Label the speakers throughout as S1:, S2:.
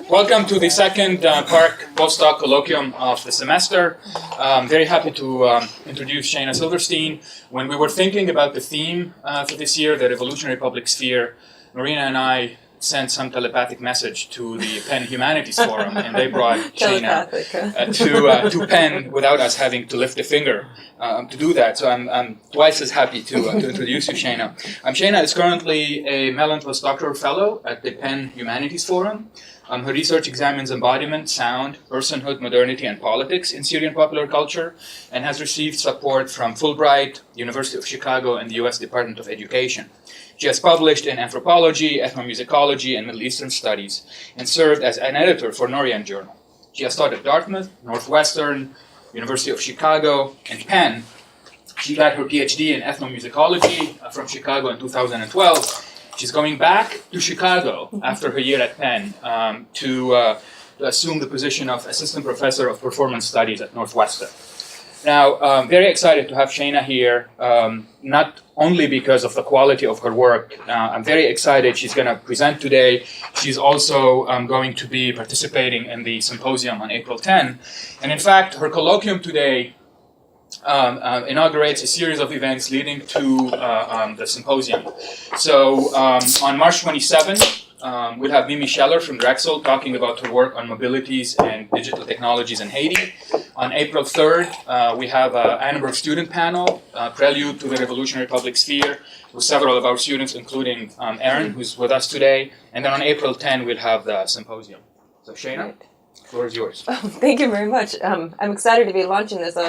S1: Welcome to the second PARC postdoc colloquium of the semester. I'm very happy to introduce Shayna Silverstein. When we were thinking about the theme for this year, the revolutionary public sphere, Marina and I sent some telepathic message to the Penn Humanities Forum, and they brought Shayna to Penn without us having to lift a finger to do that. So I'm twice as happy to introduce you, Shayna. Shayna is currently a Mellon postdoctoral fellow at the Penn Humanities Forum. Her research examines embodiment, sound, personhood, modernity, and politics in Syrian popular culture, and has received support from Fulbright, University of Chicago, and the U.S. Department of Education. She has published in anthropology, ethnomusicology, and Middle Eastern studies, and served as an editor for Norian Journal. She has taught at Dartmouth, Northwestern, University of Chicago, and Penn. She got her PhD in ethnomusicology from Chicago in 2012. She's going back to Chicago after her year at Penn to assume the position of Assistant Professor of Performance Studies at Northwestern. Now, very excited to have Shayna here, not only because of the quality of her work. I'm very excited she's going to present today. She's also going to be participating in the symposium on April 10. And in fact, her colloquium today inaugurates a series of events leading to the symposium. So on March 27th, we'll have Mimi Scheller from Drexel talking about her work on mobilities and digital technologies in Haiti. On April 3rd, we have an Annenberg student panel, Prelude to the Revolutionary Public Sphere, with several of our students, including Aaron, who's with us today. And then on April 10, we'll have the symposium. So Shayna, the floor is yours.
S2: Oh, thank you very much. I'm excited to be launching this, though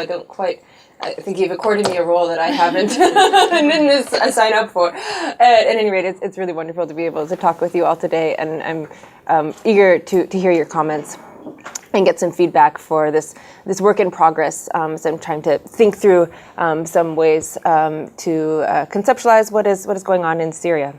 S2: I think you've accorded me a role that I haven't didn't sign up for. At any rate, it's really wonderful to be able to talk with you all today, and I'm eager to hear your comments and get some feedback for this work in progress. So I'm trying to think through some ways to conceptualize what is going on in Syria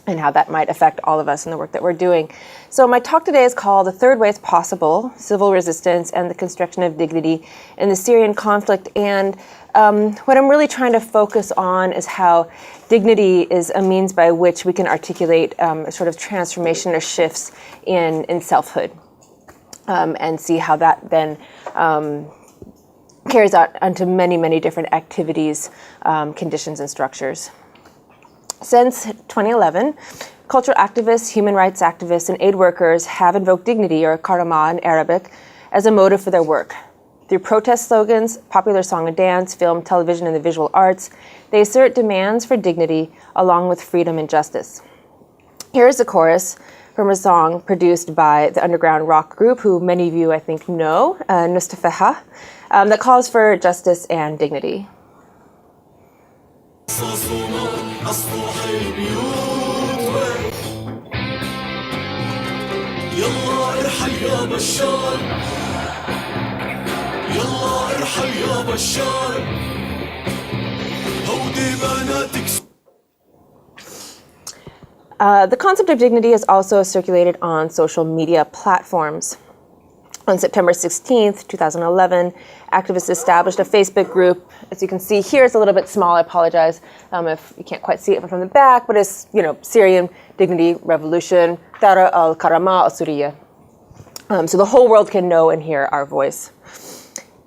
S2: and how that might affect all of us in the work that we're doing. So my talk today is called The Third Way is Possible, Civil Resistance and the Construction of Dignity in the Syrian Conflict. And what I'm really trying to focus on is how dignity is a means by which we can articulate a sort of transformation or shifts in selfhood, and see how that then carries out onto many, many different activities, conditions, and structures. Since 2011, cultural activists, human rights activists, and aid workers have invoked dignity, or karama in Arabic, as a motive for their work. Through protest slogans, popular song and dance, film, television, and the visual arts, they assert demands for dignity along with freedom and justice. Here is a chorus from a song produced by the underground rock group, who many of you, I think, know, Nustafeha, that calls for justice and dignity. The concept of dignity is also circulated on social media platforms. On September 16th, 2011, activists established a Facebook group. As you can see here, it's a little bit small. I apologize if you can't quite see it from the back, but it's, Syrian Dignity Revolution, Thara al-Karama al-Suriya. So the whole world can know and hear our voice.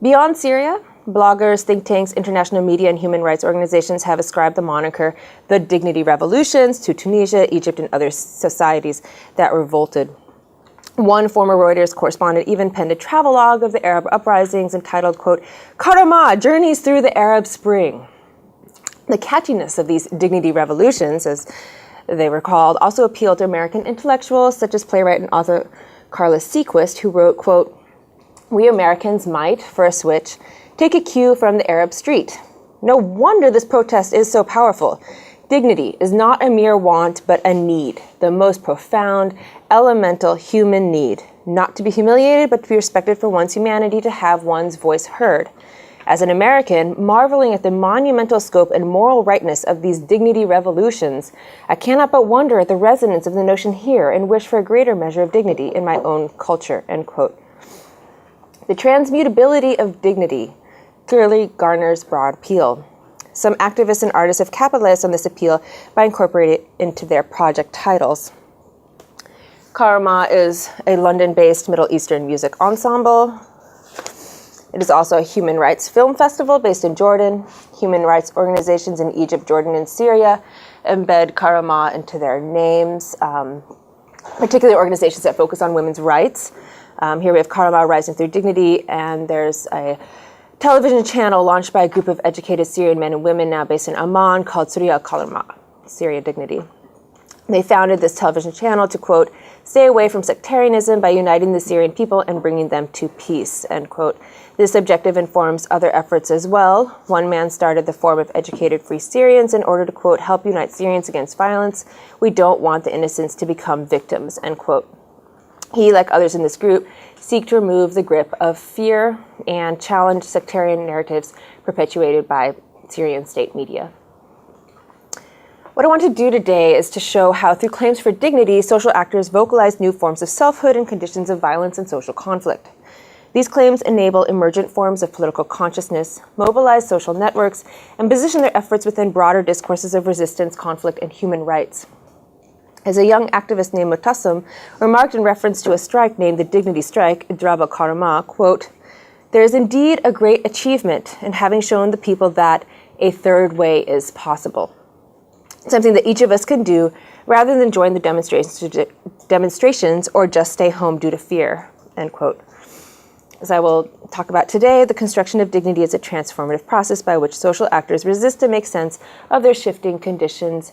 S2: Beyond Syria, bloggers, think tanks, international media, and human rights organizations have ascribed the moniker the Dignity Revolutions to Tunisia, Egypt, and other societies that revolted. One former Reuters correspondent even penned a travelogue of the Arab uprisings entitled, quote, Karama, Journeys Through the Arab Spring. The catchiness of these dignity revolutions, as they were called, also appealed to American intellectuals such as playwright and author Carlos Sequist, who wrote, quote, we Americans might, for a switch, take a cue from the Arab street. No wonder this protest is so powerful. Dignity is not a mere want, but a need, the most profound, elemental human need, not to be humiliated, but to be respected for one's humanity, to have one's voice heard. As an American, marveling at the monumental scope and moral rightness of these dignity revolutions, I cannot but wonder at the resonance of the notion here and wish for a greater measure of dignity in my own culture, end quote. The transmutability of dignity clearly garners broad appeal. Some activists and artists have capitalized on this appeal by incorporating it into their project titles. Karma is a London-based Middle Eastern music ensemble. It is also a human rights film festival based in Jordan. Human rights organizations in Egypt, Jordan, and Syria embed Karama into their names, particularly organizations that focus on women's rights. Here we have Karama Rising Through Dignity, and there's a television channel launched by a group of educated Syrian men and women now based in Amman called Surya Karama, Syria Dignity. They founded this television channel to, quote, stay away from sectarianism by uniting the Syrian people and bringing them to peace, end quote. This objective informs other efforts as well. One man started the Forum of Educated Free Syrians in order to, quote, help unite Syrians against violence. We don't want the innocents to become victims, end quote. He, like others in this group, seek to remove the grip of fear and challenge sectarian narratives perpetuated by Syrian state media. What I want to do today is to show how, through claims for dignity, social actors vocalize new forms of selfhood and conditions of violence and social conflict. These claims enable emergent forms of political consciousness, mobilize social networks, and position their efforts within broader discourses of resistance, conflict, and human rights. As a young activist named Mutassim remarked in reference to a strike named the Dignity Strike, Idraba Karama, quote, there is indeed a great achievement in having shown the people that a third way is possible. Something that each of us can do rather than join the demonstrations or just stay home due to fear, end quote. As I will talk about today, the construction of dignity is a transformative process by which social actors resist to make sense of their shifting conditions,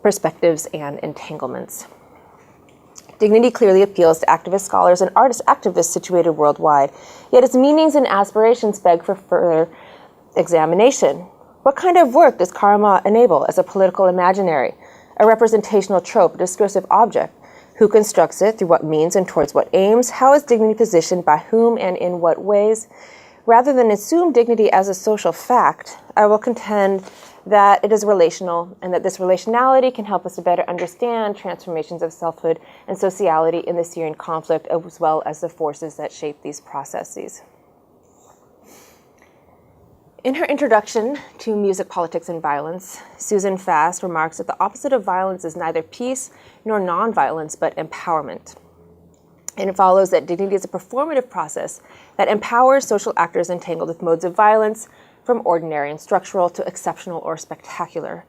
S2: perspectives, and entanglements. Dignity clearly appeals to activist scholars and artist activists situated worldwide, yet its meanings and aspirations beg for further examination. What kind of work does karma enable as a political imaginary, a representational trope, a discursive object? Who constructs it, through what means and towards what aims? How is dignity positioned by whom and in what ways? Rather than assume dignity as a social fact, I will contend that it is relational and that this relationality can help us to better understand transformations of selfhood and sociality in the Syrian conflict, as well as the forces that shape these processes. In her introduction to Music, Politics, and Violence, Susan Fast remarks that the opposite of violence is neither peace nor nonviolence, but empowerment. And it follows that dignity is a performative process that empowers social actors entangled with modes of violence, from ordinary and structural to exceptional or spectacular.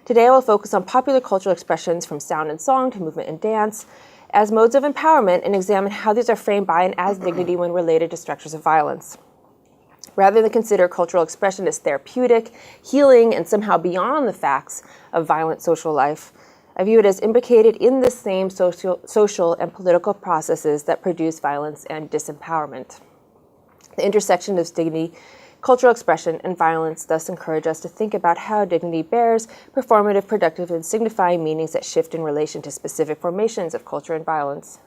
S2: Today I will focus on popular cultural expressions from sound and song to movement and dance as modes of empowerment and examine how these are framed by and as dignity when related to structures of violence. Rather than consider cultural expression as therapeutic, healing, and somehow beyond the facts of violent social life, I view it as implicated in the same social and political processes that produce violence and disempowerment. The intersection of dignity, cultural expression, and violence thus encourage us to think about how dignity bears performative, productive, and signifying meanings that shift in relation to specific formations of culture and violence.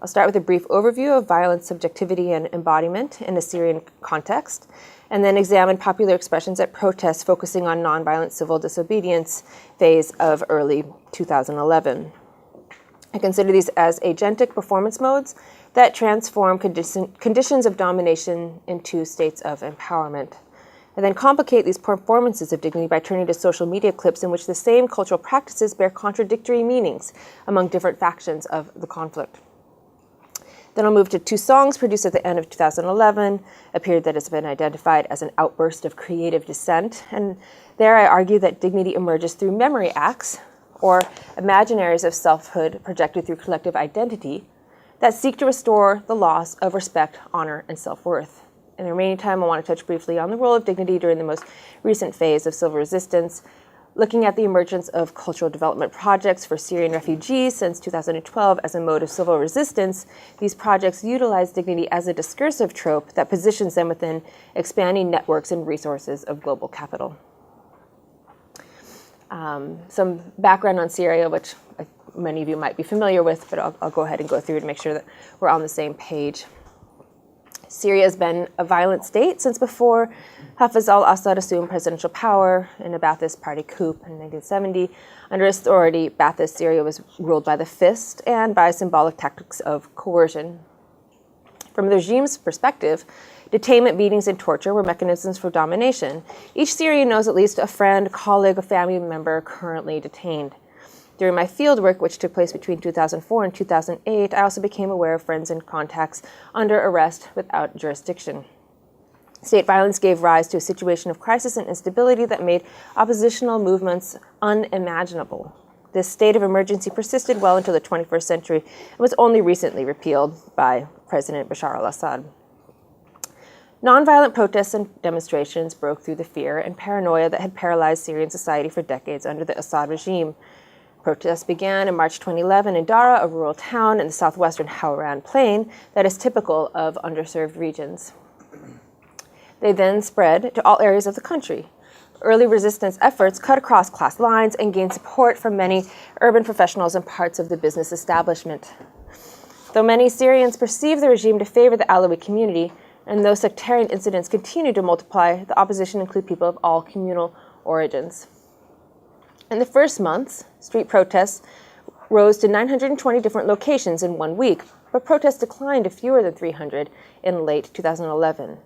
S2: I'll start with a brief overview of violence, subjectivity, and embodiment in a Syrian context, and then examine popular expressions at protests focusing on nonviolent civil disobedience phase of early 2011. I consider these as agentic performance modes that transform conditions of domination into states of empowerment. And then complicate these performances of dignity by turning to social media clips in which the same cultural practices bear contradictory meanings among different factions of the conflict. Then I'll move to two songs produced at the end of 2011, a period that has been identified as an outburst of creative dissent. And there I argue that dignity emerges through memory acts, or imaginaries of selfhood projected through collective identity, that seek to restore the loss of respect, honor, and self-worth. In the remaining time, I want to touch briefly on the role of dignity during the most recent phase of civil resistance, looking at the emergence of cultural development projects for Syrian refugees since 2012 as a mode of civil resistance. These projects utilize dignity as a discursive trope that positions them within expanding networks and resources of global capital. Some background on Syria, which many of you might be familiar with, but I'll go ahead and go through to make sure that we're on the same page. Syria has been a violent state since before Hafez al-Assad assumed presidential power in a Ba'athist party coup in 1970. Under his authority, Ba'athist Syria was ruled by the fist and by symbolic tactics of coercion. From the regime's perspective, detainment, beatings, and torture were mechanisms for domination. Each Syrian knows at least a friend, colleague, a family member currently detained. During my fieldwork, which took place between 2004 and 2008, I also became aware of friends and contacts under arrest without jurisdiction. State violence gave rise to a situation of crisis and instability that made oppositional movements unimaginable. This state of emergency persisted well into the 21st century and was only recently repealed by President Bashar al-Assad. Nonviolent protests and demonstrations broke through the fear and paranoia that had paralyzed Syrian society for decades under the Assad regime. Protests began in March 2011 in Dara, a rural town in the southwestern Hauran plain that is typical of underserved regions. They then spread to all areas of the country. Early resistance efforts cut across class lines and gained support from many urban professionals and parts of the business establishment. Though many Syrians perceived the regime to favor the Alawi community, and though sectarian incidents continued to multiply, the opposition included people of all communal origins. In the first months, street protests rose to 920 different locations in 1 week, but protests declined to fewer than 300 in late 2011.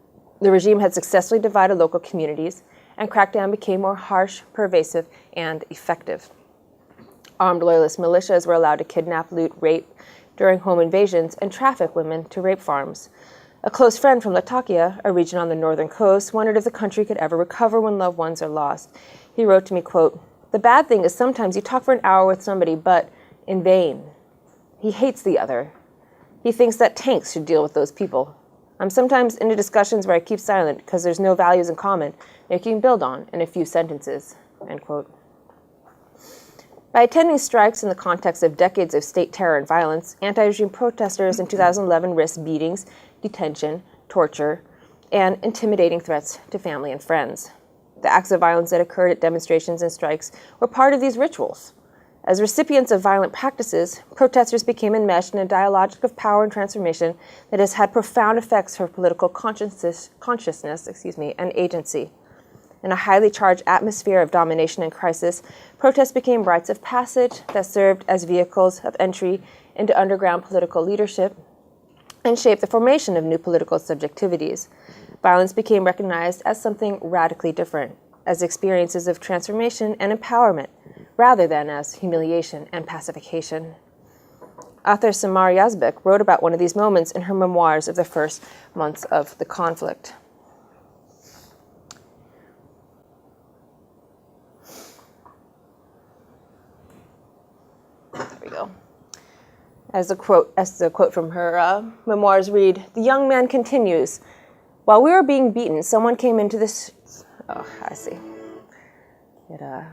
S2: The regime had successfully divided local communities, and crackdown became more harsh, pervasive, and effective. Armed loyalist militias were allowed to kidnap, loot, rape during home invasions, and traffic women to rape farms. A close friend from Latakia, a region on the northern coast, wondered if the country could ever recover when loved ones are lost. He wrote to me, quote, "The bad thing is sometimes you talk for an hour with somebody, but in vain. He hates the other. He thinks that tanks should deal with those people. I'm sometimes into discussions where I keep silent because there's no values in common that you can build on in a few sentences," end quote. By attending strikes in the context of decades of state terror and violence, anti-regime protesters in 2011 risked beatings, detention, torture, and intimidating threats to family and friends. The acts of violence that occurred at demonstrations and strikes were part of these rituals. As recipients of violent practices, protesters became enmeshed in a dialogic of power and transformation that has had profound effects for political consciousness, and agency. In a highly charged atmosphere of domination and crisis, protests became rites of passage that served as vehicles of entry into underground political leadership and shaped the formation of new political subjectivities. Violence became recognized as something radically different, as experiences of transformation and empowerment, rather than as humiliation and pacification. Author Samar Yazbek wrote about one of these moments in her memoirs of the first months of the conflict. There we go. As the quote from her memoirs read, "The young man continues, while we were being beaten, someone came into this..." Oh, I see. There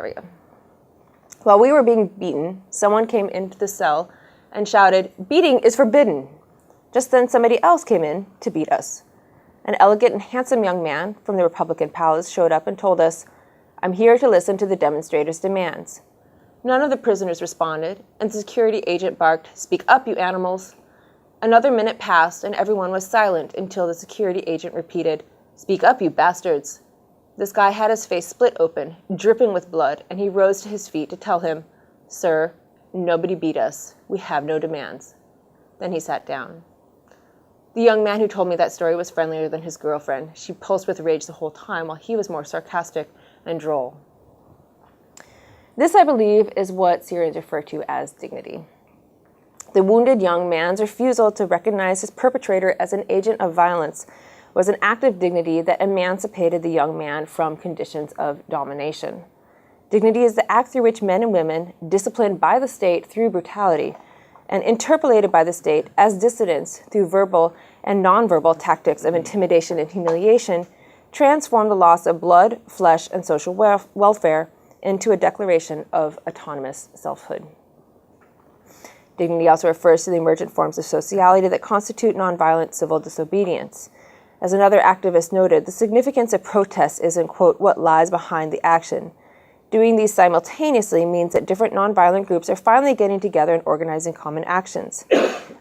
S2: we go. "While we were being beaten, someone came into the cell and shouted, 'Beating is forbidden.' Just then somebody else came in to beat us. An elegant and handsome young man from the Republican Palace showed up and told us, 'I'm here to listen to the demonstrators' demands.' None of the prisoners responded, and the security agent barked, 'Speak up, you animals.' Another minute passed, and everyone was silent until the security agent repeated, 'Speak up, you bastards.' This guy had his face split open, dripping with blood, and he rose to his feet to tell him, 'Sir, nobody beat us. We have no demands.' Then he sat down." The young man who told me that story was friendlier than his girlfriend. She pulsed with rage the whole time, while he was more sarcastic and droll. This, I believe, is what Syrians refer to as dignity. The wounded young man's refusal to recognize his perpetrator as an agent of violence was an act of dignity that emancipated the young man from conditions of domination. Dignity is the act through which men and women, disciplined by the state through brutality, and interpolated by the state as dissidents through verbal and nonverbal tactics of intimidation and humiliation, transform the loss of blood, flesh, and social welfare into a declaration of autonomous selfhood. Dignity also refers to the emergent forms of sociality that constitute nonviolent civil disobedience. As another activist noted, the significance of protests is in, quote, "what lies behind the action." Doing these simultaneously means that different nonviolent groups are finally getting together and organizing common actions.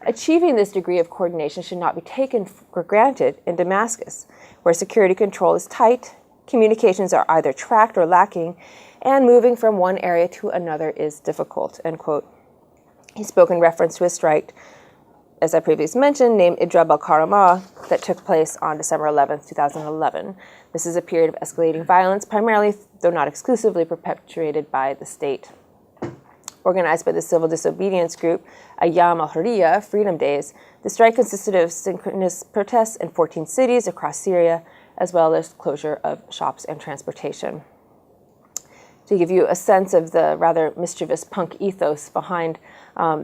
S2: Achieving this degree of coordination should not be taken for granted in Damascus, where security control is tight, communications are either tracked or lacking, and moving from one area to another is difficult, end quote. He spoke in reference to a strike, as I previously mentioned, named Idrab al-Karama, that took place on December 11th, 2011. This is a period of escalating violence, primarily, though not exclusively, perpetuated by the state. Organized by the civil disobedience group Ayyam al-Hurriya, Freedom Days, the strike consisted of synchronous protests in 14 cities across Syria, as well as closure of shops and transportation. To give you a sense of the rather mischievous punk ethos behind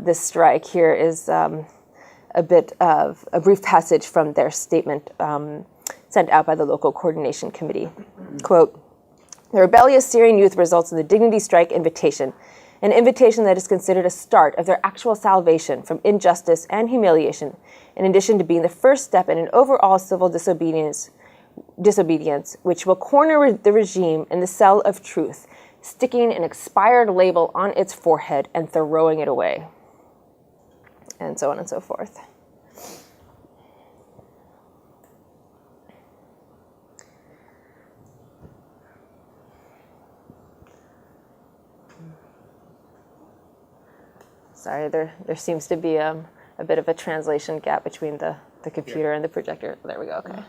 S2: this strike, here is a bit of a brief passage from their statement sent out by the local coordination committee. Quote, "The rebellious Syrian youth results in the Dignity Strike invitation, an invitation that is considered a start of their actual salvation from injustice and humiliation, in addition to being the first step in an overall civil disobedience which will corner the regime in the cell of truth, sticking an expired label on its forehead and throwing it away." And so on and so forth. Sorry, there seems to be a bit of a translation gap between the computer and the projector. There we go, okay.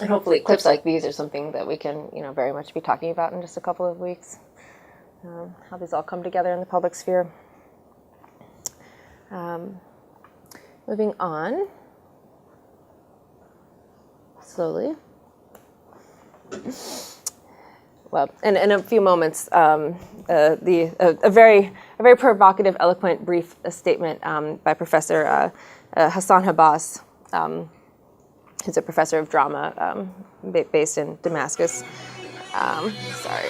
S2: And hopefully clips like these are something that we can, very much be talking about in just a couple of weeks. How these all come together in the public sphere. Moving on. Slowly. Well, in a few moments, a very provocative, eloquent, brief statement by Professor Hassan Habas, who's a professor of drama based in Damascus. Sorry.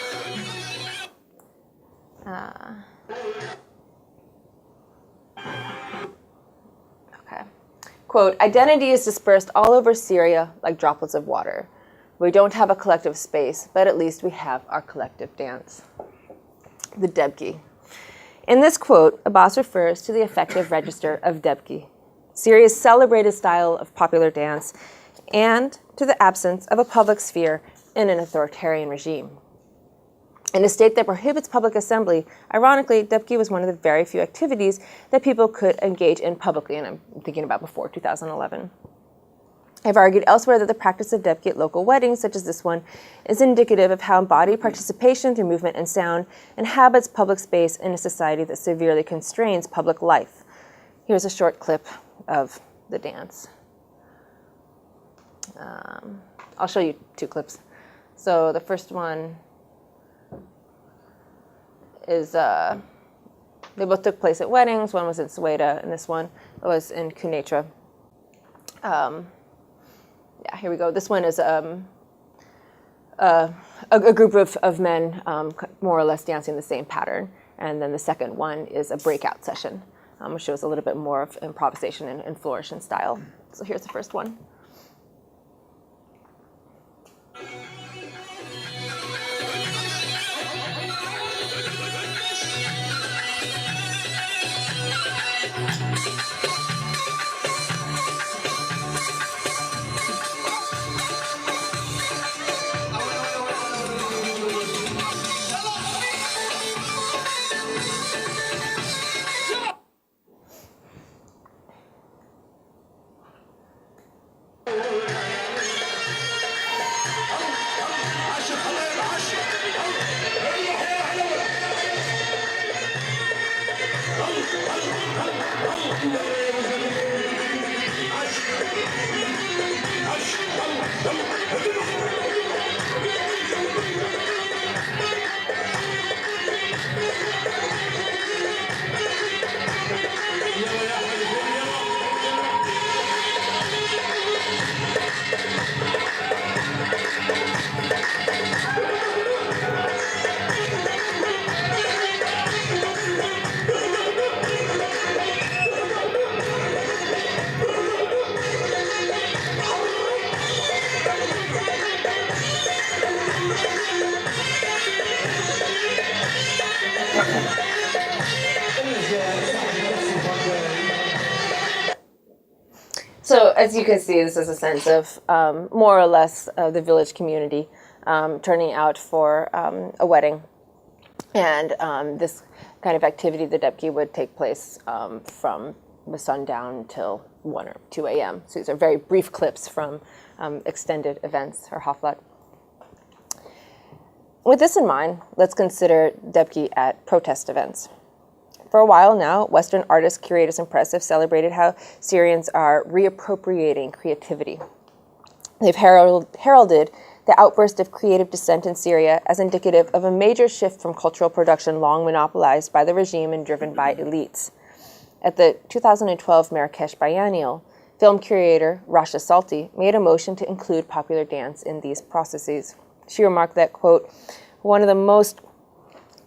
S2: Okay. Quote, "Identity is dispersed all over Syria like droplets of water. We don't have a collective space, but at least we have our collective dance." The Dabke. In this quote, Abbas refers to the effective register of Dabke, Syria's celebrated style of popular dance, and to the absence of a public sphere in an authoritarian regime. In a state that prohibits public assembly, ironically, Dabke was one of the very few activities that people could engage in publicly, and I'm thinking about before 2011. I've argued elsewhere that the practice of Dabke at local weddings, such as this one, is indicative of how embodied participation through movement and sound inhabits public space in a society that severely constrains public life. Here's a short clip of the dance. I'll show you two clips. So the first one is, they both took place at weddings. One was in Sueda, and this one was in Quneitra. Here we go. This one is a group of men more or less dancing the same pattern. And then the second one is a breakout session, which shows a little bit more of improvisation and flourish style. So here's the first one. as you can see, this is a sense of more or less the village community turning out for a wedding. And this kind of activity, the Dabke, would take place from the sundown till 1 or 2 a.m. So these are very brief clips from extended events or haflat. With this in mind, let's consider Dabke at protest events. For a while now, Western artists, curators, and press have celebrated how Syrians are reappropriating creativity. They've heralded the outburst of creative dissent in Syria as indicative of a major shift from cultural production long monopolized by the regime and driven by elites. At the 2012 Marrakesh Biennial, film curator Rasha Salti made a motion to include popular dance in these processes. She remarked that, quote, one of the most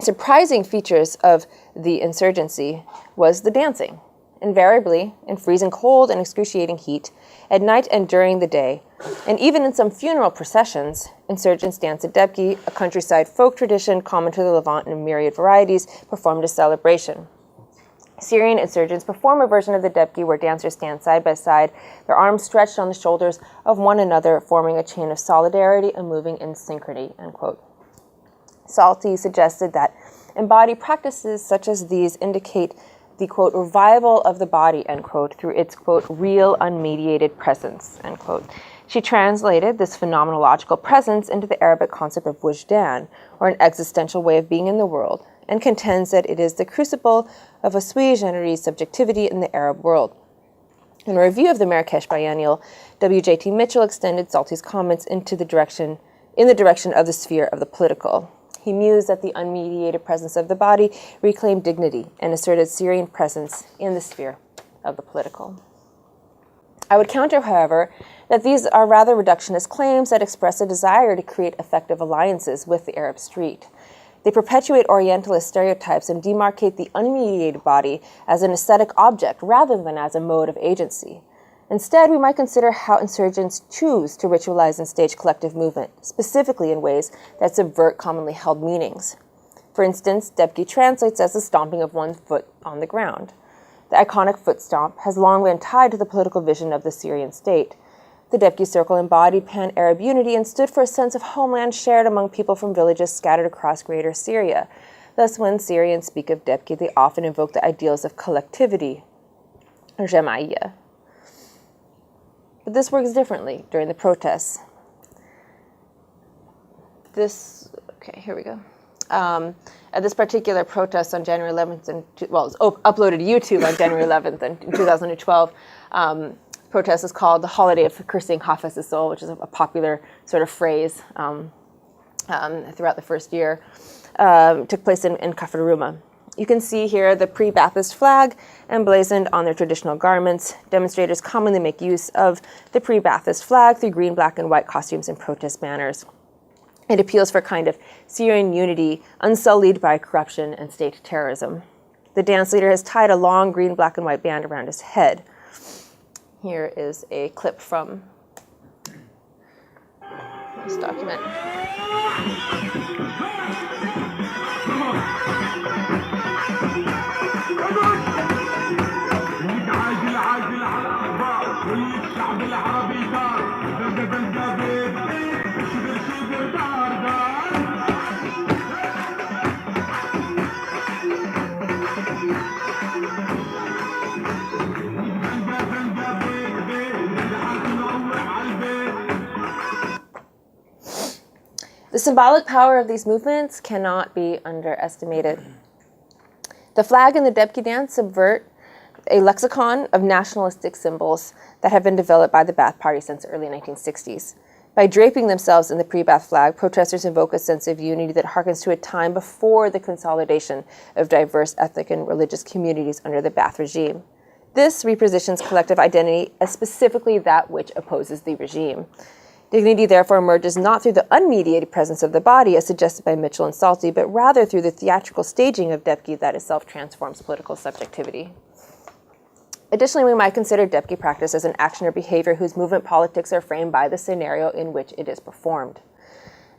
S2: surprising features of the insurgency was the dancing. Invariably, in freezing cold and excruciating heat, at night and during the day, and even in some funeral processions, insurgents danced at Dabke, a countryside folk tradition common to the Levant in myriad varieties, performed as celebration. Syrian insurgents perform a version of the Dabke where dancers stand side by side, their arms stretched on the shoulders of one another, forming a chain of solidarity and moving in synchrony, end quote. Salti suggested that embodied practices such as these indicate the, quote, revival of the body, end quote, through its, quote, real unmediated presence, end quote. She translated this phenomenological presence into the Arabic concept of wujdan, or an existential way of being in the world, and contends that it is the crucible of a sui generis subjectivity in the Arab world. In a review of the Marrakesh Biennial, W.J.T. Mitchell extended Salti's comments in the direction of the sphere of the political. He mused that the unmediated presence of the body reclaimed dignity and asserted Syrian presence in the sphere of the political. I would counter, however, that these are rather reductionist claims that express a desire to create effective alliances with the Arab street. They perpetuate Orientalist stereotypes and demarcate the unmediated body as an aesthetic object rather than as a mode of agency. Instead, we might consider how insurgents choose to ritualize and stage collective movement, specifically in ways that subvert commonly held meanings. For instance, Dabke translates as the stomping of one's foot on the ground. The iconic foot stomp has long been tied to the political vision of the Syrian state. The Dabke circle embodied pan-Arab unity and stood for a sense of homeland shared among people from villages scattered across greater Syria. Thus, when Syrians speak of Dabke, they often invoke the ideals of collectivity, or jama'iyya. But this works differently during the protests. Here we go. At this particular protest on January 11th, it was uploaded to YouTube on January 11th in 2012. Protest is called the Holiday of Cursing Hafez's Soul, which is a popular sort of phrase throughout the first year. Took place in Kafaruma. You can see here the pre-Ba'athist flag emblazoned on their traditional garments. Demonstrators commonly make use of the pre-Ba'athist flag through green, black, and white costumes and protest banners. It appeals for a kind of Syrian unity unsullied by corruption and state terrorism. The dance leader has tied a long green, black, and white band around his head. Here is a clip from this document. The symbolic power of these movements cannot be underestimated. The flag and the Dabke dance subvert a lexicon of nationalistic symbols that have been developed by the Ba'ath Party since the early 1960s. By draping themselves in the pre-Ba'ath flag, protesters invoke a sense of unity that harkens to a time before the consolidation of diverse ethnic and religious communities under the Ba'ath regime. This repositions collective identity as specifically that which opposes the regime. Dignity therefore emerges not through the unmediated presence of the body, as suggested by Mitchell and Salti, but rather through the theatrical staging of Dabke that itself transforms political subjectivity. Additionally, we might consider Dabke practice as an action or behavior whose movement politics are framed by the scenario in which it is performed.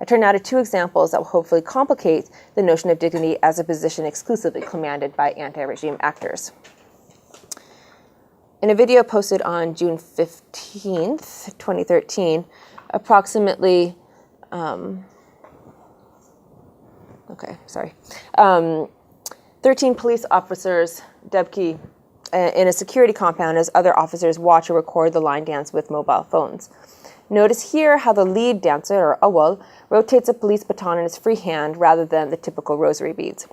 S2: I turn now to two examples that will hopefully complicate the notion of dignity as a position exclusively commanded by anti-regime actors. In a video posted on June 15th, 2013, approximately 13 police officers, Dabke, in a security compound as other officers watch or record the line dance with mobile phones. Notice here how the lead dancer, or awal, rotates a police baton in his free hand rather than the typical rosary beads.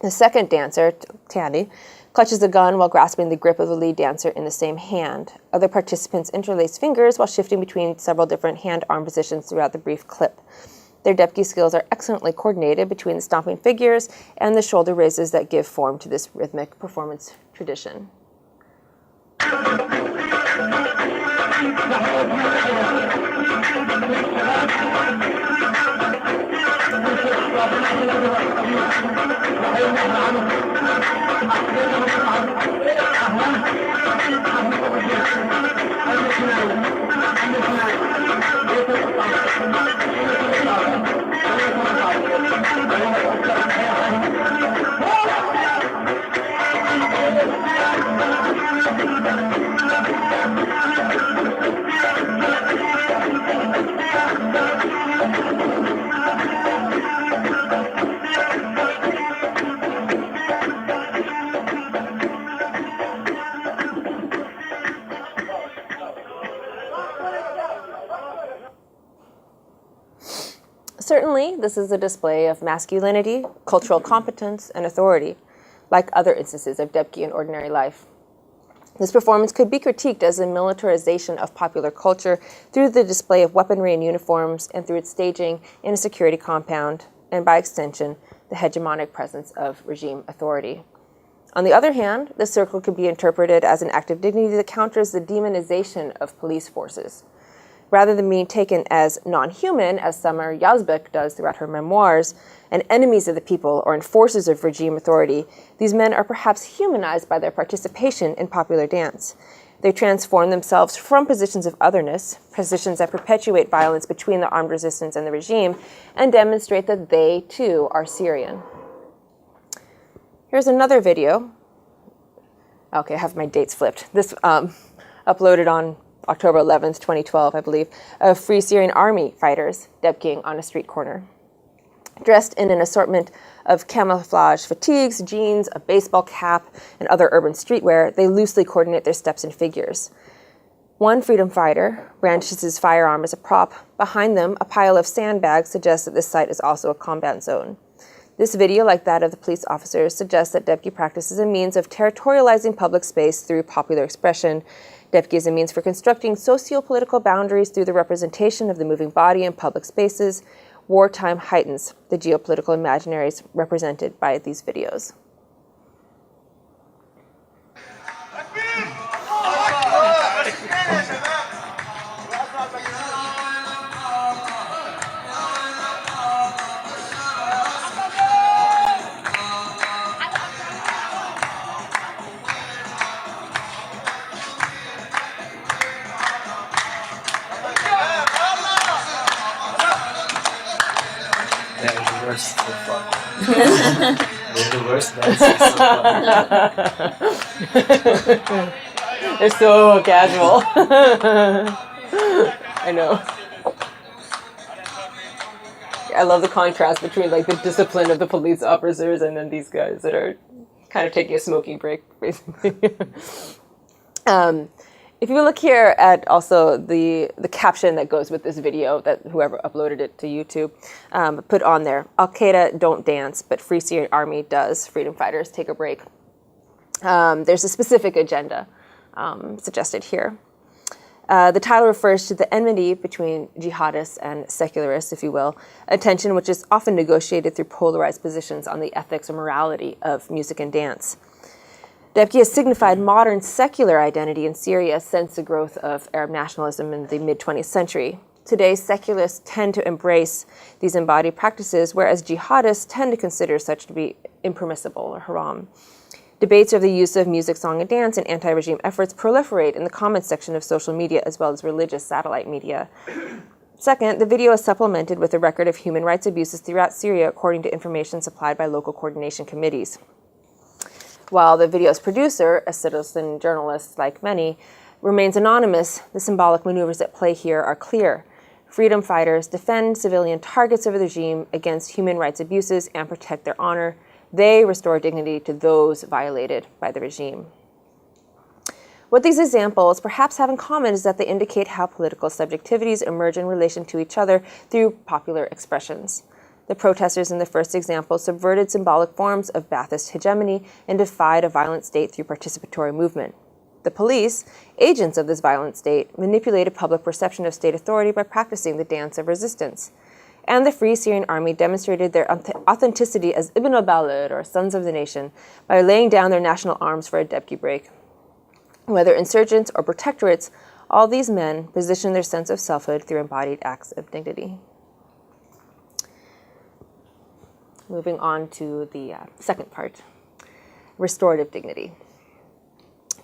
S2: The second dancer, Tiani, clutches a gun while grasping the grip of the lead dancer in the same hand. Other participants interlace fingers while shifting between several different hand-arm positions throughout the brief clip. Their Dabke skills are excellently coordinated between the stomping figures and the shoulder raises that give form to this rhythmic performance tradition. Certainly, this is a display of masculinity, cultural competence, and authority, like other instances of Dabke in ordinary life. This performance could be critiqued as a militarization of popular culture through the display of weaponry and uniforms and through its staging in a security compound, and by extension, the hegemonic presence of regime authority. On the other hand, the circle could be interpreted as an act of dignity that counters the demonization of police forces. Rather than being taken as non-human, as Summer Yazbek does throughout her memoirs, and enemies of the people or enforcers of regime authority, these men are perhaps humanized by their participation in popular dance. They transform themselves from positions of otherness, positions that perpetuate violence between the armed resistance and the regime, and demonstrate that they, too, are Syrian. Here's another video. Okay, I have my dates flipped. This uploaded on October 11th, 2012, I believe, of Free Syrian Army fighters Dabkeing on a street corner. Dressed in an assortment of camouflage fatigues, jeans, a baseball cap, and other urban streetwear, they loosely coordinate their steps and figures. One freedom fighter brandishes his firearm as a prop. Behind them, a pile of sandbags suggests that this site is also a combat zone. This video, like that of the police officers, suggests that Dabke practice is a means of territorializing public space through popular expression. Dabke is a means for constructing socio-political boundaries through the representation of the moving body in public spaces. Wartime heightens the geopolitical imaginaries represented by these videos.
S3: Worst so far. They're the worst dancers so far.
S2: They're so casual. I know. I love the contrast between like the discipline of the police officers and then these guys that are kind of taking a smoking break, basically. If you look here at also the caption that goes with this video that whoever uploaded it to YouTube put on there, Al-Qaeda don't dance, but Free Syrian Army does. Freedom fighters take a break. There's a specific agenda suggested here. The title refers to the enmity between jihadists and secularists, if you will, a tension which is often negotiated through polarized positions on the ethics or morality of music and dance. Dabke has signified modern secular identity in Syria since the growth of Arab nationalism in the mid-20th century. Today, secularists tend to embrace these embodied practices, whereas jihadists tend to consider such to be impermissible or haram. Debates over the use of music, song, and dance in anti-regime efforts proliferate in the comments section of social media as well as religious satellite media. Second, the video is supplemented with a record of human rights abuses throughout Syria according to information supplied by local coordination committees. While the video's producer, a citizen journalist like many, remains anonymous, the symbolic maneuvers at play here are clear. Freedom fighters defend civilian targets of the regime against human rights abuses and protect their honor. They restore dignity to those violated by the regime. What these examples perhaps have in common is that they indicate how political subjectivities emerge in relation to each other through popular expressions. The protesters in the first example subverted symbolic forms of Ba'athist hegemony and defied a violent state through participatory movement. The police, agents of this violent state, manipulated public perception of state authority by practicing the dance of resistance. And the Free Syrian Army demonstrated their authenticity as Ibn al-Balad, or sons of the nation, by laying down their national arms for a Dabke break. Whether insurgents or protectorates, all these men position their sense of selfhood through embodied acts of dignity. Moving on to the second part, restorative dignity.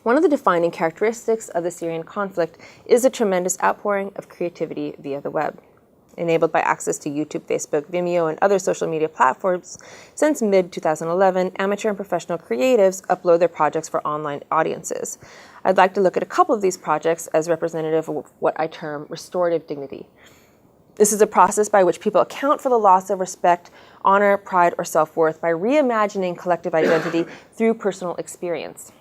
S2: One of the defining characteristics of the Syrian conflict is a tremendous outpouring of creativity via the web. Enabled by access to YouTube, Facebook, Vimeo, and other social media platforms, since mid-2011, amateur and professional creatives upload their projects for online audiences. I'd like to look at a couple of these projects as representative of what I term restorative dignity. This is a process by which people account for the loss of respect, honor, pride, or self-worth by reimagining collective identity through personal experience.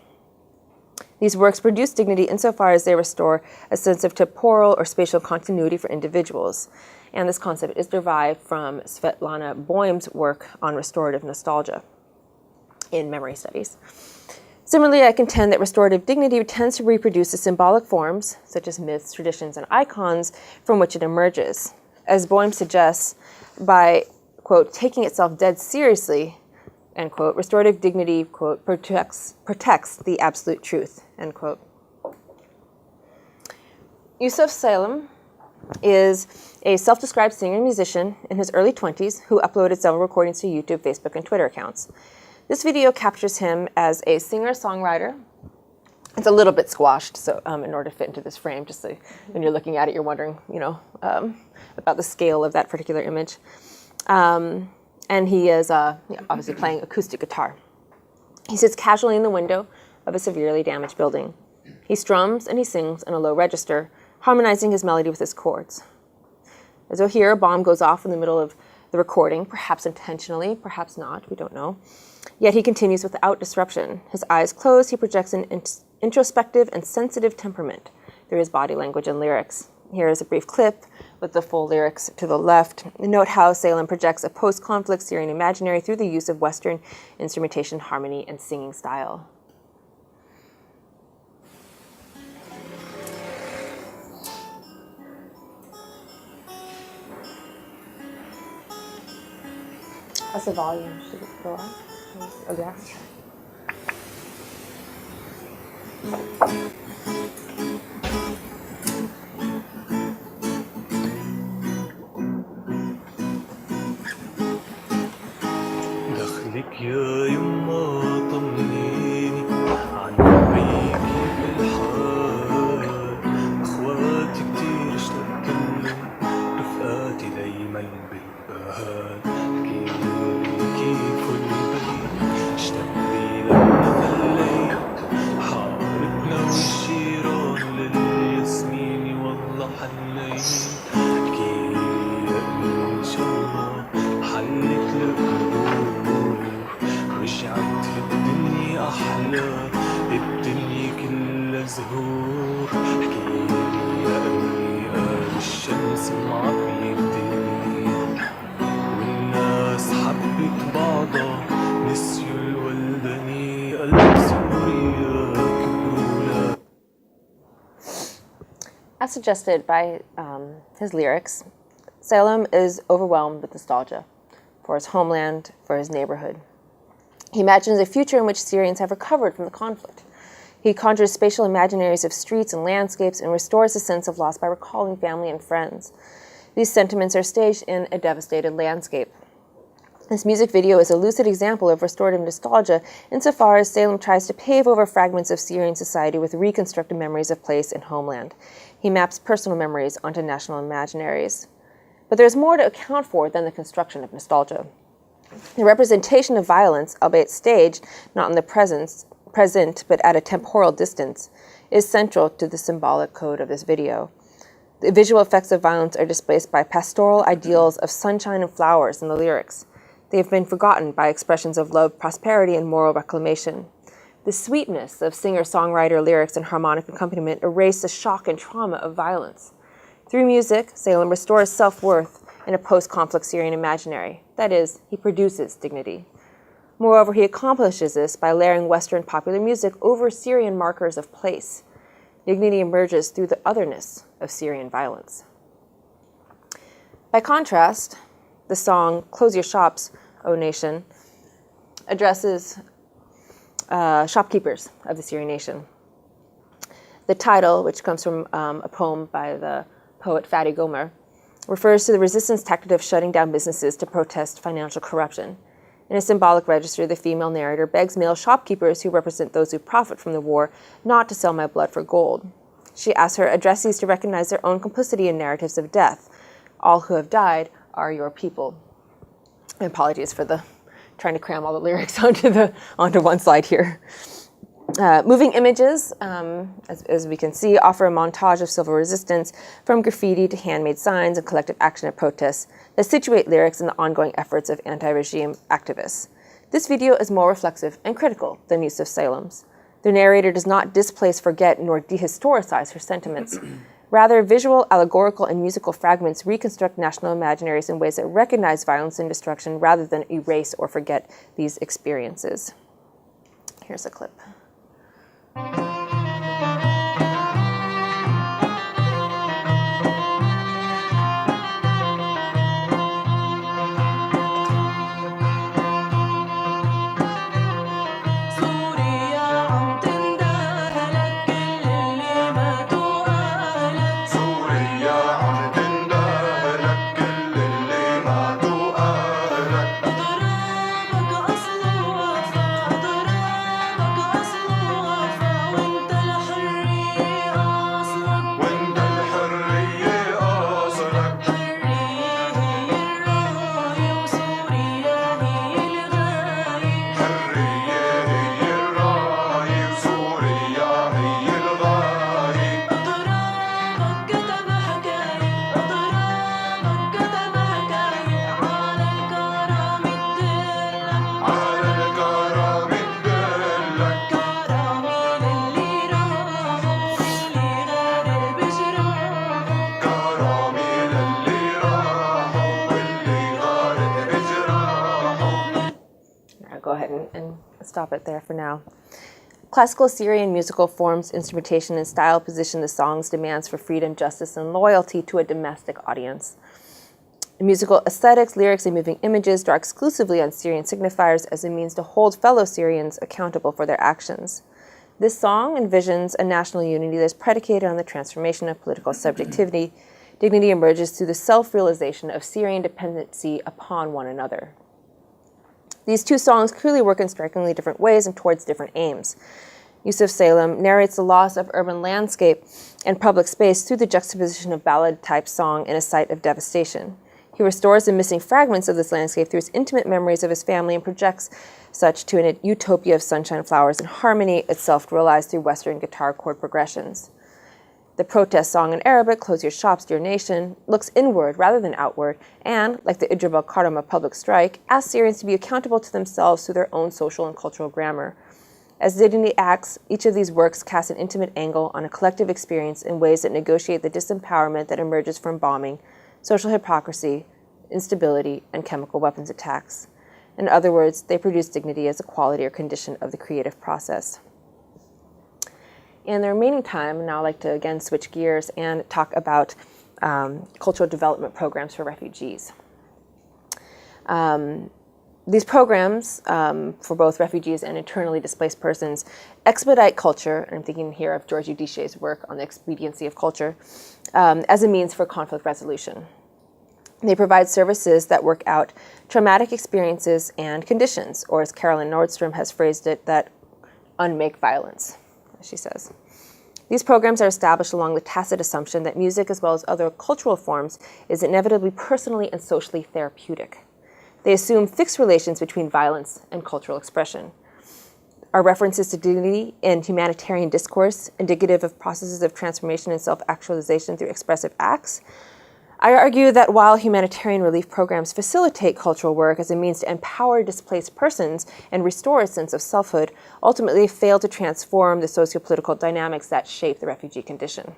S2: These works produce dignity insofar as they restore a sense of temporal or spatial continuity for individuals. And this concept is derived from Svetlana Boym's work on restorative nostalgia in memory studies. Similarly, I contend that restorative dignity tends to reproduce the symbolic forms, such as myths, traditions, and icons, from which it emerges. As Boym suggests, by, quote, taking itself dead seriously, end quote, restorative dignity, quote, protects the absolute truth, end quote. Yusuf Salem is a self-described singer and musician in his early 20s who uploaded several recordings to YouTube, Facebook, and Twitter accounts. This video captures him as a singer-songwriter. It's a little bit squashed, so in order to fit into this frame, just so when you're looking at it, you're wondering, about the scale of that particular image. And he is obviously playing acoustic guitar. He sits casually in the window of a severely damaged building. He strums and he sings in a low register, harmonizing his melody with his chords. As you'll hear, a bomb goes off in the middle of the recording, perhaps intentionally, perhaps not, we don't know. Yet he continues without disruption. His eyes closed, he projects an introspective and sensitive temperament through his body language and lyrics. Here is a brief clip with the full lyrics to the left. Note how Salem projects a post-conflict Syrian imaginary through the use of Western instrumentation, harmony, and singing style. How's the volume? Should it go up? Oh, yeah.
S4: دخلك يا يما طمنيني عن بيكي بالحال اخواتي كتير اشتقتلن رفقاتي دايما بالبال حكيلي كيف البيت اشتقلي لما خليت حارتنا والشيران للياسميني والله حنيت حكيلي يا قلبي ان شاء الله حلك لقلوب رجعت الدنيا أحلى الدنيا كلها زهور حكيلي يا قلبي قال الشمس معبية الدنيا والناس حبت بعضها نسيوا الولدانية قلب سوريا كبرولا.
S2: As suggested by his lyrics, Salem is overwhelmed with nostalgia for his homeland, for his neighborhood. He imagines a future in which Syrians have recovered from the conflict. He conjures spatial imaginaries of streets and landscapes and restores a sense of loss by recalling family and friends. These sentiments are staged in a devastated landscape. This music video is a lucid example of restorative nostalgia insofar as Salem tries to pave over fragments of Syrian society with reconstructed memories of place and homeland. He maps personal memories onto national imaginaries. But there's more to account for than the construction of nostalgia. The representation of violence, albeit staged, not in the present, but at a temporal distance, is central to the symbolic code of this video. The visual effects of violence are displaced by pastoral ideals of sunshine and flowers in the lyrics. They have been forgotten by expressions of love, prosperity, and moral reclamation. The sweetness of singer-songwriter lyrics and harmonic accompaniment erase the shock and trauma of violence. Through music, Salem restores self-worth in a post-conflict Syrian imaginary. That is, he produces dignity. Moreover, he accomplishes this by layering Western popular music over Syrian markers of place. Dignity emerges through the otherness of Syrian violence. By contrast, the song Close Your Shops, O Nation, addresses shopkeepers of the Syrian nation. The title, which comes from a poem by the poet Fadi Gomer, refers to the resistance tactic of shutting down businesses to protest financial corruption. In a symbolic register, the female narrator begs male shopkeepers who represent those who profit from the war not to sell my blood for gold. She asks her addressees to recognize their own complicity in narratives of death. All who have died are your people. And apologies for the trying to cram all the lyrics onto one slide here. Moving images, as we can see, offer a montage of civil resistance from graffiti to handmade signs and collective action at protests that situate lyrics in the ongoing efforts of anti-regime activists. This video is more reflexive and critical than Yusuf Salem's. The narrator does not displace, forget, nor dehistoricize her sentiments. Rather, visual, allegorical, and musical fragments reconstruct national imaginaries in ways that recognize violence and destruction rather than erase or forget these experiences. Here's a clip. Go ahead and stop it there for now. Classical Syrian musical forms, instrumentation, and style position the song's demands for freedom, justice, and loyalty to a domestic audience. In musical aesthetics, lyrics, and moving images draw exclusively on Syrian signifiers as a means to hold fellow Syrians accountable for their actions. This song envisions a national unity that is predicated on the transformation of political subjectivity. Dignity emerges through the self-realization of Syrian dependency upon one another. These two songs clearly work in strikingly different ways and towards different aims. Yusuf Salem narrates the loss of urban landscape and public space through the juxtaposition of ballad-type song in a site of devastation. He restores the missing fragments of this landscape through his intimate memories of his family and projects such to a utopia of sunshine, flowers, and harmony, itself realized through Western guitar chord progressions. The protest song in Arabic, Close Your Shops, Dear Nation, looks inward rather than outward and, like the Idrib al-Karama public strike, asks Syrians to be accountable to themselves through their own social and cultural grammar. As Dignity acts, each of these works casts an intimate angle on a collective experience in ways that negotiate the disempowerment that emerges from bombing, social hypocrisy, instability, and chemical weapons attacks. In other words, they produce dignity as a quality or condition of the creative process. In the remaining time, now I'd like to again switch gears and talk about cultural development programs for refugees. These programs for both refugees and internally displaced persons expedite culture, and I'm thinking here of Georges Udichet's work on the expediency of culture, as a means for conflict resolution. They provide services that work out traumatic experiences and conditions, or as Carolyn Nordstrom has phrased it, that unmake violence, as she says. These programs are established along the tacit assumption that music, as well as other cultural forms, is inevitably personally and socially therapeutic. They assume fixed relations between violence and cultural expression. Are references to dignity and humanitarian discourse indicative of processes of transformation and self-actualization through expressive acts? I argue that while humanitarian relief programs facilitate cultural work as a means to empower displaced persons and restore a sense of selfhood, ultimately fail to transform the socio-political dynamics that shape the refugee condition.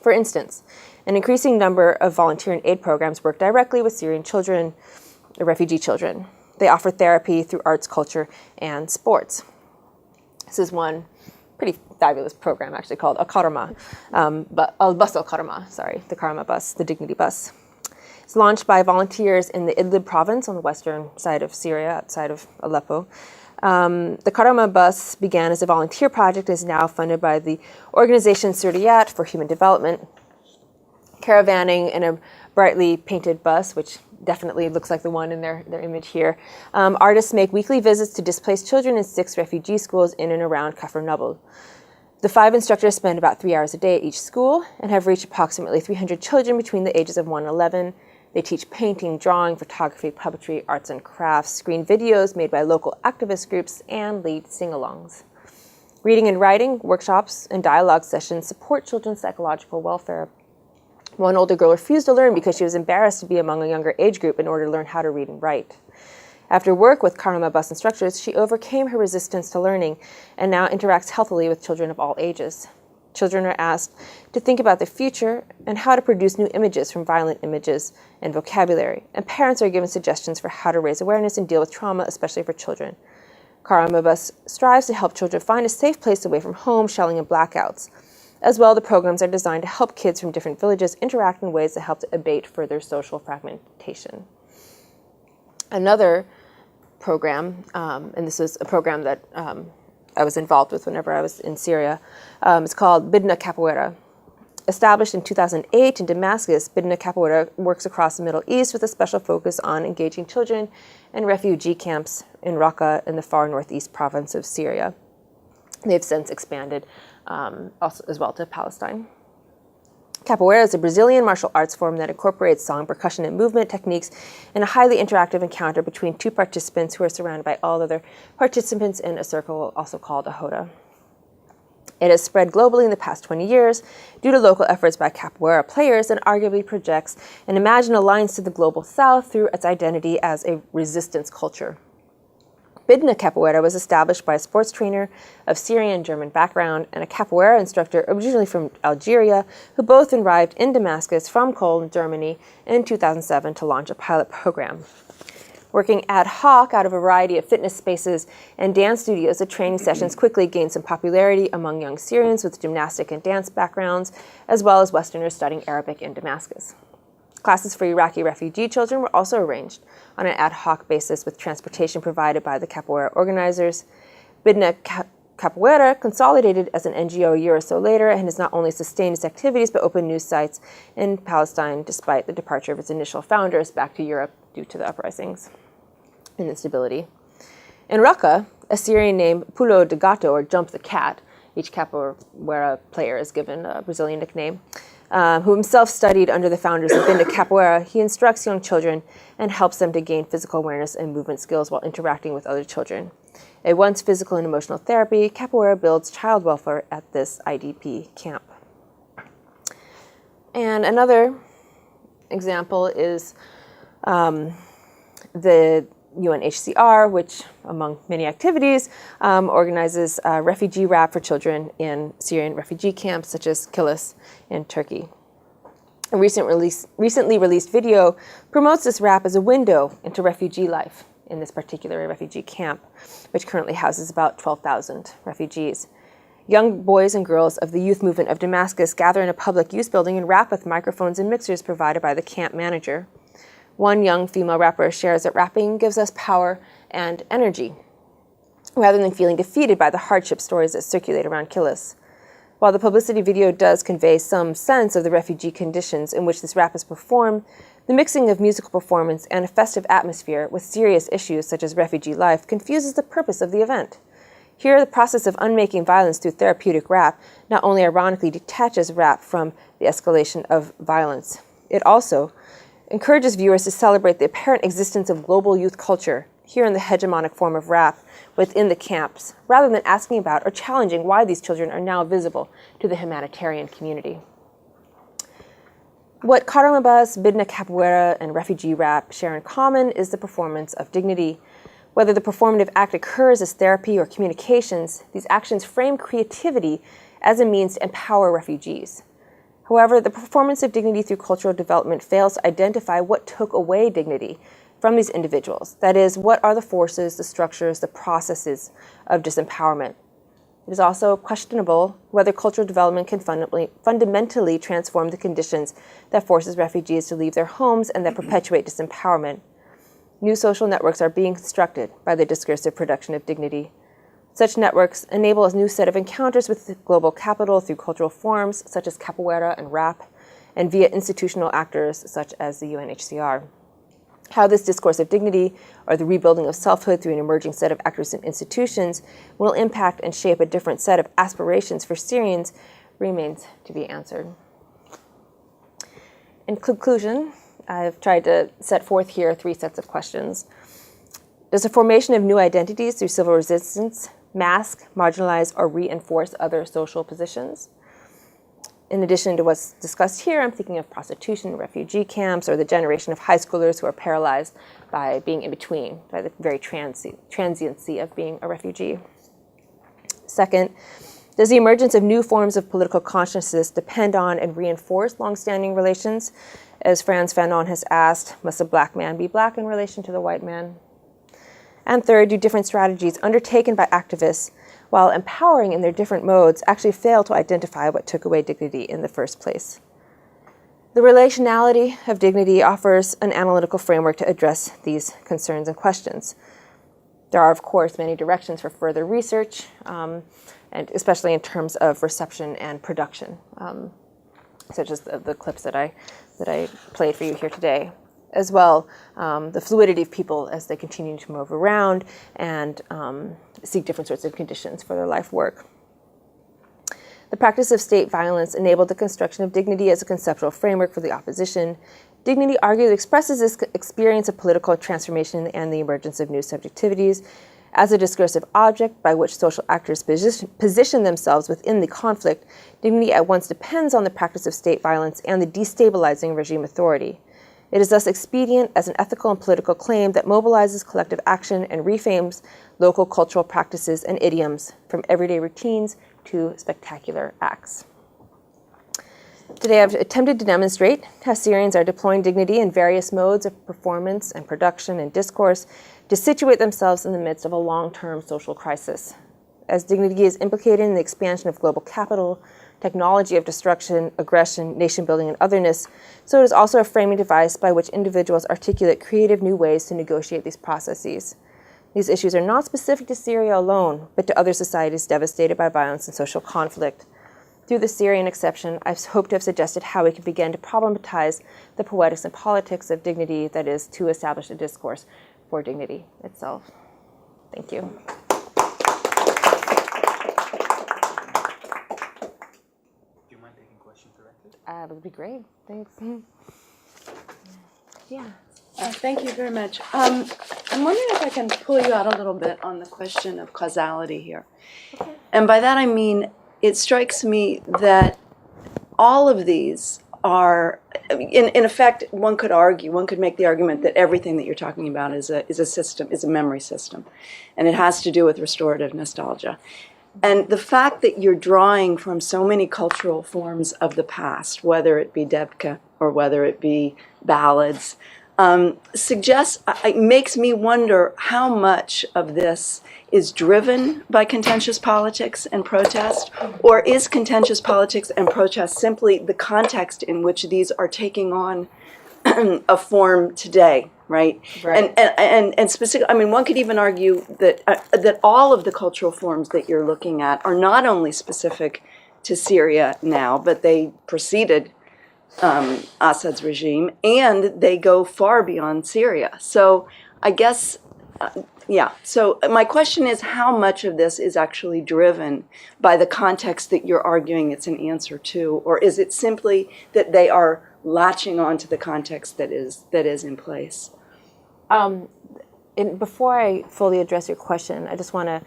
S2: For instance, an increasing number of volunteer and aid programs work directly with Syrian children, refugee children. They offer therapy through arts, culture, and sports. This is one pretty fabulous program actually called Al-Karama, Al-Bus Al-Karama, the Karama bus, the Dignity bus. It's launched by volunteers in the Idlib province on the western side of Syria, outside of Aleppo. The Karama bus began as a volunteer project and is now funded by the organization Syriat for Human Development. Caravanning in a brightly painted bus, which definitely looks like the one in their image here. Artists make weekly visits to displaced children in 6 refugee schools in and around Kafr Nabl. The 5 instructors spend about 3 hours a day at each school and have reached approximately 300 children between the ages of 1 and 11. They teach painting, drawing, photography, puppetry, arts and crafts, screen videos made by local activist groups, and lead sing-alongs. Reading and writing, workshops, and dialogue sessions support children's psychological welfare. One older girl refused to learn because she was embarrassed to be among a younger age group in order to learn how to read and write. After work with Karama bus instructors, she overcame her resistance to learning and now interacts healthily with children of all ages. Children are asked to think about the future and how to produce new images from violent images and vocabulary, and parents are given suggestions for how to raise awareness and deal with trauma, especially for children. Karama bus strives to help children find a safe place away from home, shelling, and blackouts. As well, the programs are designed to help kids from different villages interact in ways that help to abate further social fragmentation. Another program, and this was a program that I was involved with whenever I was in Syria, is called Bidna Capoeira. Established in 2008 in Damascus, Bidna Capoeira works across the Middle East with a special focus on engaging children in refugee camps in Raqqa in the far northeast province of Syria. They've since expanded also as well to Palestine. Capoeira is a Brazilian martial arts form that incorporates song, percussion, and movement techniques in a highly interactive encounter between 2 participants who are surrounded by all other participants in a circle, also called a roda. It has spread globally in the past 20 years due to local efforts by capoeira players and arguably projects an imagined alliance to the global south through its identity as a resistance culture. Bidna Capoeira was established by a sports trainer of Syrian and German background and a capoeira instructor originally from Algeria, who both arrived in Damascus from Cologne, Germany in 2007 to launch a pilot program. Working ad hoc out of a variety of fitness spaces and dance studios, the training sessions quickly gained some popularity among young Syrians with gymnastic and dance backgrounds, as well as Westerners studying Arabic in Damascus. Classes for Iraqi refugee children were also arranged on an ad hoc basis with transportation provided by the capoeira organizers. Bidna Capoeira consolidated as an NGO a year or so later and has not only sustained its activities but opened new sites in Palestine despite the departure of its initial founders back to Europe due to the uprisings and instability. In Raqqa, a Syrian named Pulo de Gato, or Jump the Cat, each capoeira player is given a Brazilian nickname, who himself studied under the founders of Bidna Capoeira. He instructs young children and helps them to gain physical awareness and movement skills while interacting with other children. A once physical and emotional therapy, capoeira builds child welfare at this IDP camp. And another example is the UNHCR, which, among many activities, organizes refugee rap for children in Syrian refugee camps, such as Kilis in Turkey. A recently released video promotes this rap as a window into refugee life in this particular refugee camp, which currently houses about 12,000 refugees. Young boys and girls of the youth movement of Damascus gather in a public use building and rap with microphones and mixers provided by the camp manager. One young female rapper shares that rapping gives us power and energy, rather than feeling defeated by the hardship stories that circulate around Kilis. While the publicity video does convey some sense of the refugee conditions in which this rap is performed, the mixing of musical performance and a festive atmosphere with serious issues such as refugee life confuses the purpose of the event. Here, the process of unmaking violence through therapeutic rap not only ironically detaches rap from the escalation of violence, it also encourages viewers to celebrate the apparent existence of global youth culture, here in the hegemonic form of rap, within the camps, rather than asking about or challenging why these children are now visible to the humanitarian community. What Karamabas, Bidna Capoeira, and Refugee rap share in common is the performance of dignity. Whether the performative act occurs as therapy or communications, these actions frame creativity as a means to empower refugees. However, the performance of dignity through cultural development fails to identify what took away dignity from these individuals. That is, what are the forces, the structures, the processes of disempowerment? It is also questionable whether cultural development can fundamentally transform the conditions that forces refugees to leave their homes and that perpetuate disempowerment. New social networks are being constructed by the discursive production of dignity. Such networks enable a new set of encounters with the global capital through cultural forms such as capoeira and rap, and via institutional actors such as the UNHCR. How this discourse of dignity, or the rebuilding of selfhood through an emerging set of actors and institutions, will impact and shape a different set of aspirations for Syrians remains to be answered. In conclusion, I've tried to set forth here 3 sets of questions. Does the formation of new identities through civil resistance mask, marginalize, or reinforce other social positions? In addition to what's discussed here, I'm thinking of prostitution, refugee camps, or the generation of high schoolers who are paralyzed by being in between, by the very transiency of being a refugee. Second, does the emergence of new forms of political consciousness depend on and reinforce longstanding relations? As Frantz Fanon has asked, must a black man be black in relation to the white man? And third, do different strategies undertaken by activists, while empowering in their different modes, actually fail to identify what took away dignity in the first place? The relationality of dignity offers an analytical framework to address these concerns and questions. There are, of course, many directions for further research, and especially in terms of reception and production, such as the clips that I played for you here today. As well, the fluidity of people as they continue to move around and seek different sorts of conditions for their life work. The practice of state violence enabled the construction of dignity as a conceptual framework for the opposition. Dignity arguably expresses this experience of political transformation and the emergence of new subjectivities as a discursive object by which social actors position themselves within the conflict. Dignity at once depends on the practice of state violence and the destabilizing regime authority. It is thus expedient as an ethical and political claim that mobilizes collective action and reframes local cultural practices and idioms from everyday routines to spectacular acts. Today I've attempted to demonstrate how Syrians are deploying dignity in various modes of performance and production and discourse to situate themselves in the midst of a long-term social crisis. As dignity is implicated in the expansion of global capital, technology of destruction, aggression, nation-building, and otherness, so it is also a framing device by which individuals articulate creative new ways to negotiate these processes. These issues are not specific to Syria alone, but to other societies devastated by violence and social conflict. Through the Syrian exception, I've hoped to have suggested how we can begin to problematize the poetics and politics of dignity, that is, to establish a discourse for dignity itself. Thank you. That would be great. Thanks. Yeah.
S5: Thank you very much. I'm wondering if I can pull you out a little bit on the question of causality here. Okay. And by that I mean, it strikes me that all of these are, in effect, one could make the argument that everything that you're talking about is a system, is a memory system. And it has to do with restorative nostalgia. And the fact that you're drawing from so many cultural forms of the past, whether it be Dabke or whether it be ballads, makes me wonder how much of this is driven by contentious politics and protest, or is contentious politics and protest simply the context in which these are taking on a form today? Right. And specifically, I mean, one could even argue that that all of the cultural forms that you're looking at are not only specific to Syria now, but they preceded Assad's regime, and they go far beyond Syria. So I guess, So my question is, how much of this is actually driven by the context that you're arguing it's an answer to, or is it simply that they are latching on to the context that is in place.
S2: Before I fully address your question, I just want to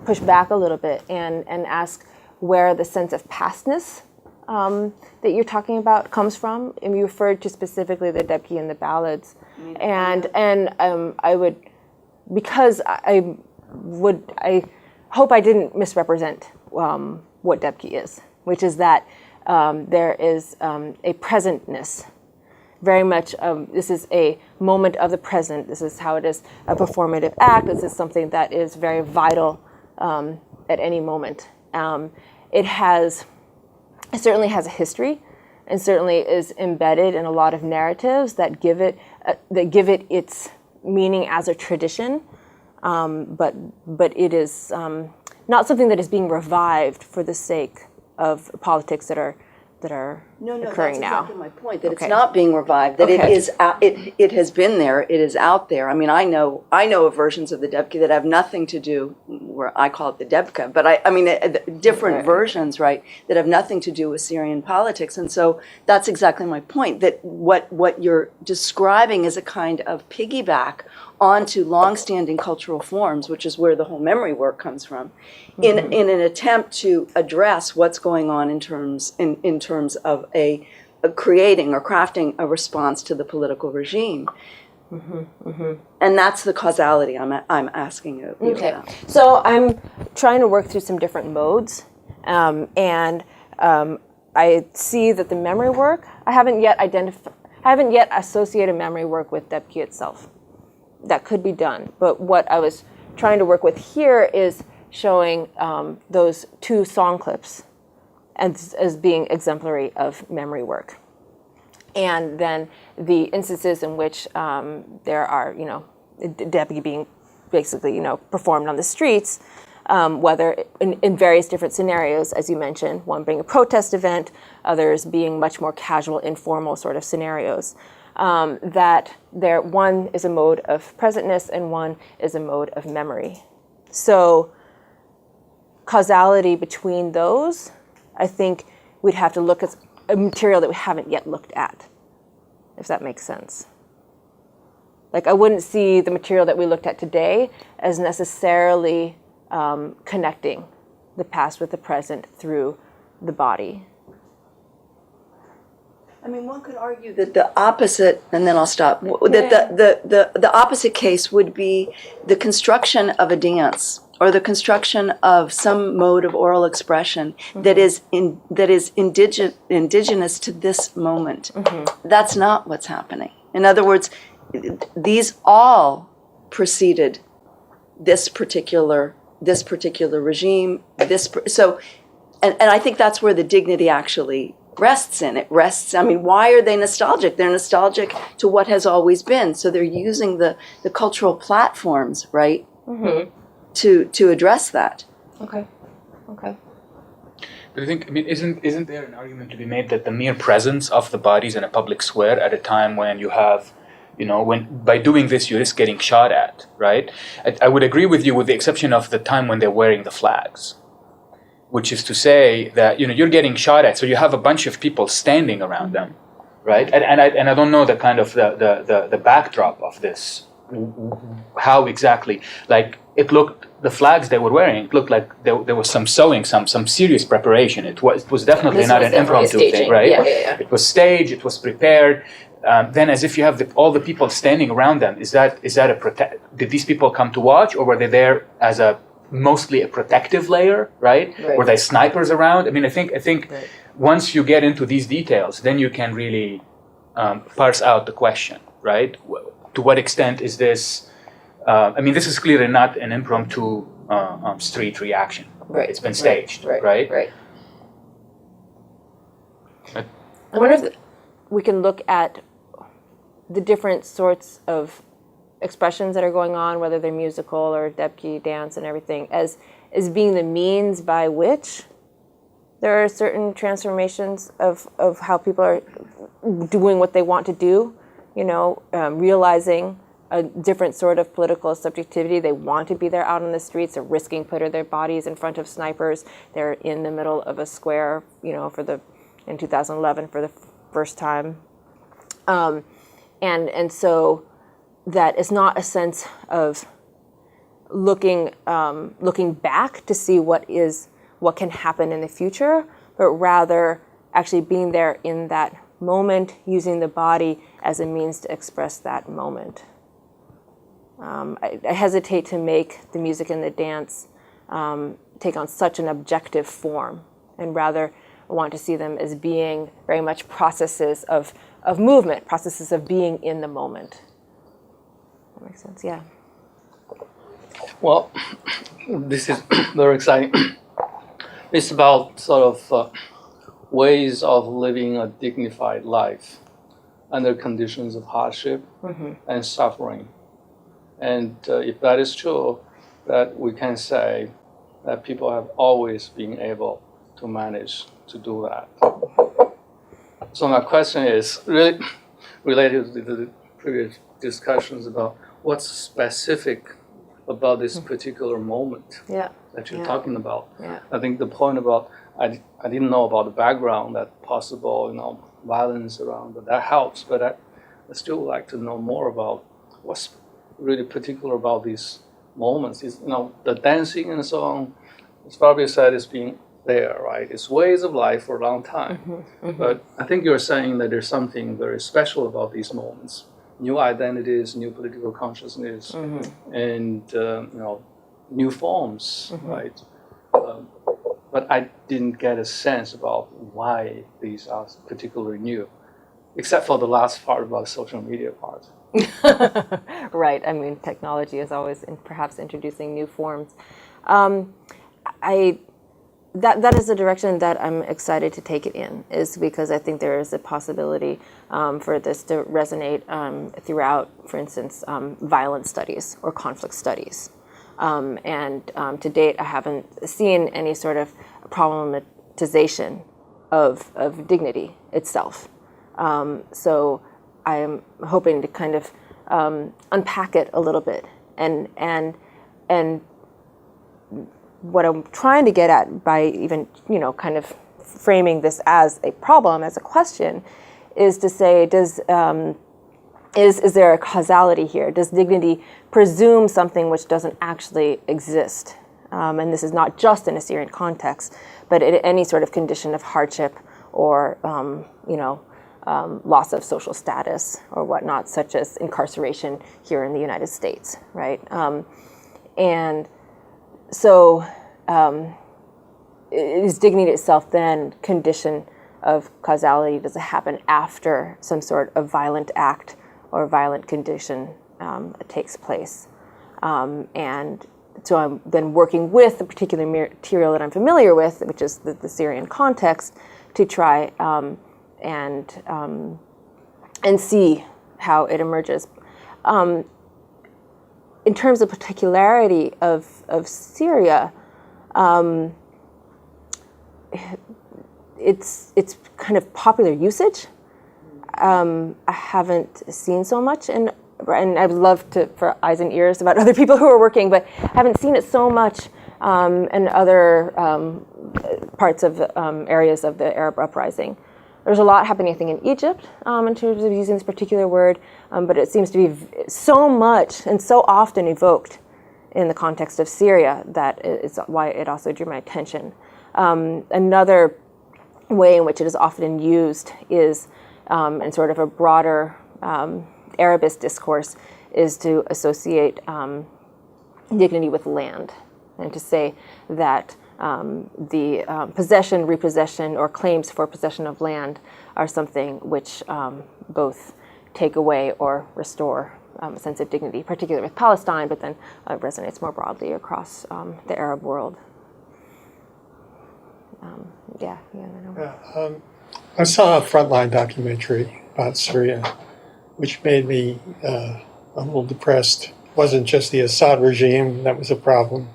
S2: push back a little bit and ask where the sense of pastness that you're talking about comes from. And you referred to specifically the Dabke and the ballads, and I would, because I hope I didn't misrepresent what Dabke is, which is that there is a presentness. Very much, this is a moment of the present. This is how it is a performative act. This is something that is very vital at any moment. It certainly has a history, and certainly is embedded in a lot of narratives that give it its meaning as a tradition. But it is not something that is being revived for the sake of politics that are occurring now.
S5: That's exactly my point. That it's not being revived. That it is. It has been there. It is out there. I mean, I know of versions of the Dabke that have nothing to do. Where I call it the Dabke, but I mean different versions, right? That have nothing to do with Syrian politics. And so that's exactly my point. That what you're describing is a kind of piggyback onto longstanding cultural forms, which is where the whole memory work comes from, in an attempt to address what's going on in terms of a creating or crafting a response to the political regime. And that's the causality I'm asking you about.
S2: So I'm trying to work through some different modes, and I see that the memory work, I haven't yet associated memory work with Dabke itself. That could be done, but what I was trying to work with here is showing those two song clips as being exemplary of memory work. And then the instances in which there are, Dabke being basically, performed on the streets, whether in various different scenarios, as you mentioned, one being a protest event, others being much more casual, informal sort of scenarios. That one is a mode of presentness and one is a mode of memory. So causality between those, I think we'd have to look at a material that we haven't yet looked at, if that makes sense. Like, I wouldn't see the material that we looked at today as necessarily connecting the past with the present through the body.
S5: I mean, one could argue that the opposite, and then I'll stop, that the opposite case would be the construction of a dance or the construction of some mode of oral expression that is indigenous to this moment. That's not what's happening. In other words, these all preceded this particular regime. And I think that's where the dignity actually rests in. It rests, I mean, why are they nostalgic? They're nostalgic to what has always been. So they're using the cultural platforms, right, to address that.
S2: Okay.
S1: But I think, isn't there an argument to be made that the mere presence of the bodies in a public square at a time when you have, when by doing this you risk getting shot at, right? I would agree with you with the exception of the time when they're wearing the flags, which is to say that you're getting shot at, so you have a bunch of people standing around them, right? And I don't know the kind of the backdrop of this, how exactly, like it looked, the flags they were wearing, it looked like there was some sewing, some serious preparation. It was definitely not an impromptu thing, right?
S2: Yeah.
S1: It was staged, it was prepared. Then, as if you have all the people standing around them, is that did these people come to watch, or were they there as mostly a protective layer, right? Were there snipers around? I mean, I think once you get into these details, then you can really parse out the question, right? To what extent is this? This is clearly not an impromptu street reaction.
S2: Right.
S1: It's been staged, right?
S2: Right. I wonder if we can look at the different sorts of expressions that are going on, whether they're musical or Dabke dance and everything, as being the means by which there are certain transformations of how people are doing what they want to do, realizing a different sort of political subjectivity. They want to be there out on the streets. They're risking putting their bodies in front of snipers. They're in the middle of a square, in 2011 for the first time. And so that it's not a sense of looking back to see what can happen in the future, but rather actually being there in that moment, using the body as a means to express that moment. I hesitate to make the music and the dance take on such an objective form, and rather want to see them as being very much processes of movement, processes of being in the moment. That makes sense, yeah.
S6: Well, this is very exciting. It's about sort of ways of living a dignified life under conditions of hardship and suffering. And if that is true, that we can say that people have always been able to manage to do that. So my question is really related to the previous discussions about what's specific about this particular moment that you're talking about.
S2: Yeah.
S6: I think the point about I didn't know about the background, that possible violence around, but that helps. But I still would like to know more about what's really particular about these moments. Is the dancing and so on. It's probably said it's been there, right? It's ways of life for a long time. But I think you're saying that there's something very special about these moments. New identities, new political consciousness, and new forms, right? But I didn't get a sense about why these are particularly new, except for the last part about social media part.
S2: Right. I mean, technology is always perhaps introducing new forms. That is the direction that I'm excited to take it in, is because I think there is a possibility for this to resonate throughout, for instance, violence studies or conflict studies. And to date, I haven't seen any sort of problematization of dignity itself. So I am hoping to kind of unpack it a little bit, and what I'm trying to get at by even kind of framing this as a problem, as a question, is to say, is there a causality here? Does dignity presume something which doesn't actually exist? And this is not just in a Syrian context, but in any sort of condition of hardship or loss of social status or whatnot, such as incarceration here in the United States, right? And so is dignity itself then condition of causality? Does it happen after some sort of violent act or violent condition takes place? And so I'm then working with the particular material that I'm familiar with, which is the Syrian context, to try and see how it emerges. In terms of particularity of Syria, it's kind of popular usage. I haven't seen so much, and I'd love for eyes and ears about other people who are working, but I haven't seen it so much in other parts of areas of the Arab uprising. There's a lot happening, I think, in Egypt in terms of using this particular word, but it seems to be so much and so often evoked in the context of Syria that is why it also drew my attention. Another way in which it is often used is in sort of a broader Arabist discourse is to associate dignity with land, and to say that the possession, repossession, or claims for possession of land are something which both take away or restore a sense of dignity, particularly with Palestine, but then resonates more broadly across the Arab world.
S7: I saw a Frontline documentary about Syria, which made me a little depressed. It wasn't just the Assad regime that was a problem.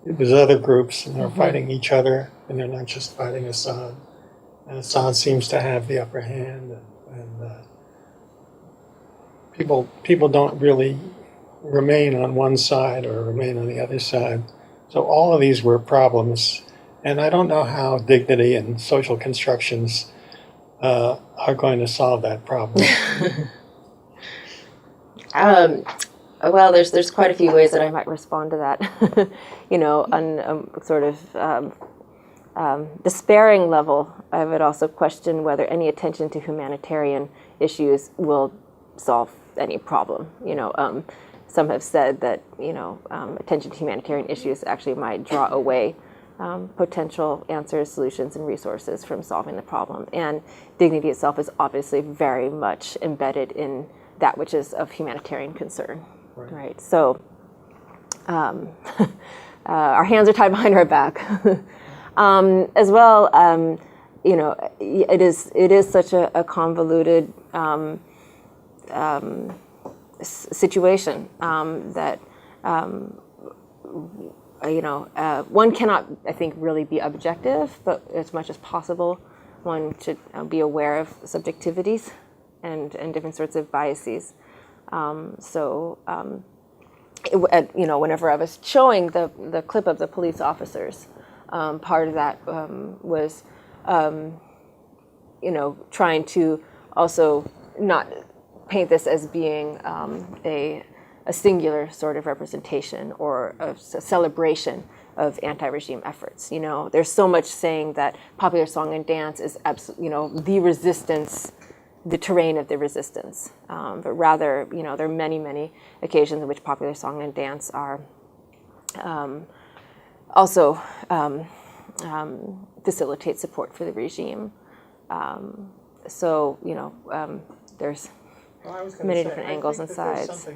S7: It was other groups, and they're fighting each other, and they're not just fighting Assad. And Assad seems to have the upper hand, and people don't really remain on one side or remain on the other side. So all of these were problems, and I don't know how dignity and social constructions are going to solve that problem?
S2: Well, there's quite a few ways that I might respond to that. On sort of despairing level, I would also question whether any attention to humanitarian issues will solve any problem. Some have said that attention to humanitarian issues actually might draw away potential answers, solutions, and resources from solving the problem. And dignity itself is obviously very much embedded in that which is of humanitarian concern. Right. So our hands are tied behind our back. As well, it is such a convoluted situation that one cannot, I think, really be objective, but as much as possible, one should be aware of subjectivities and different sorts of biases. Whenever I was showing the clip of the police officers, part of that was, trying to also not paint this as being a singular sort of representation or a celebration of anti-regime efforts. There's so much saying that popular song and dance is the resistance, the terrain of the resistance, but rather, there are many, many occasions in which popular song and dance are also facilitate support for the regime. There's many different angles and sides.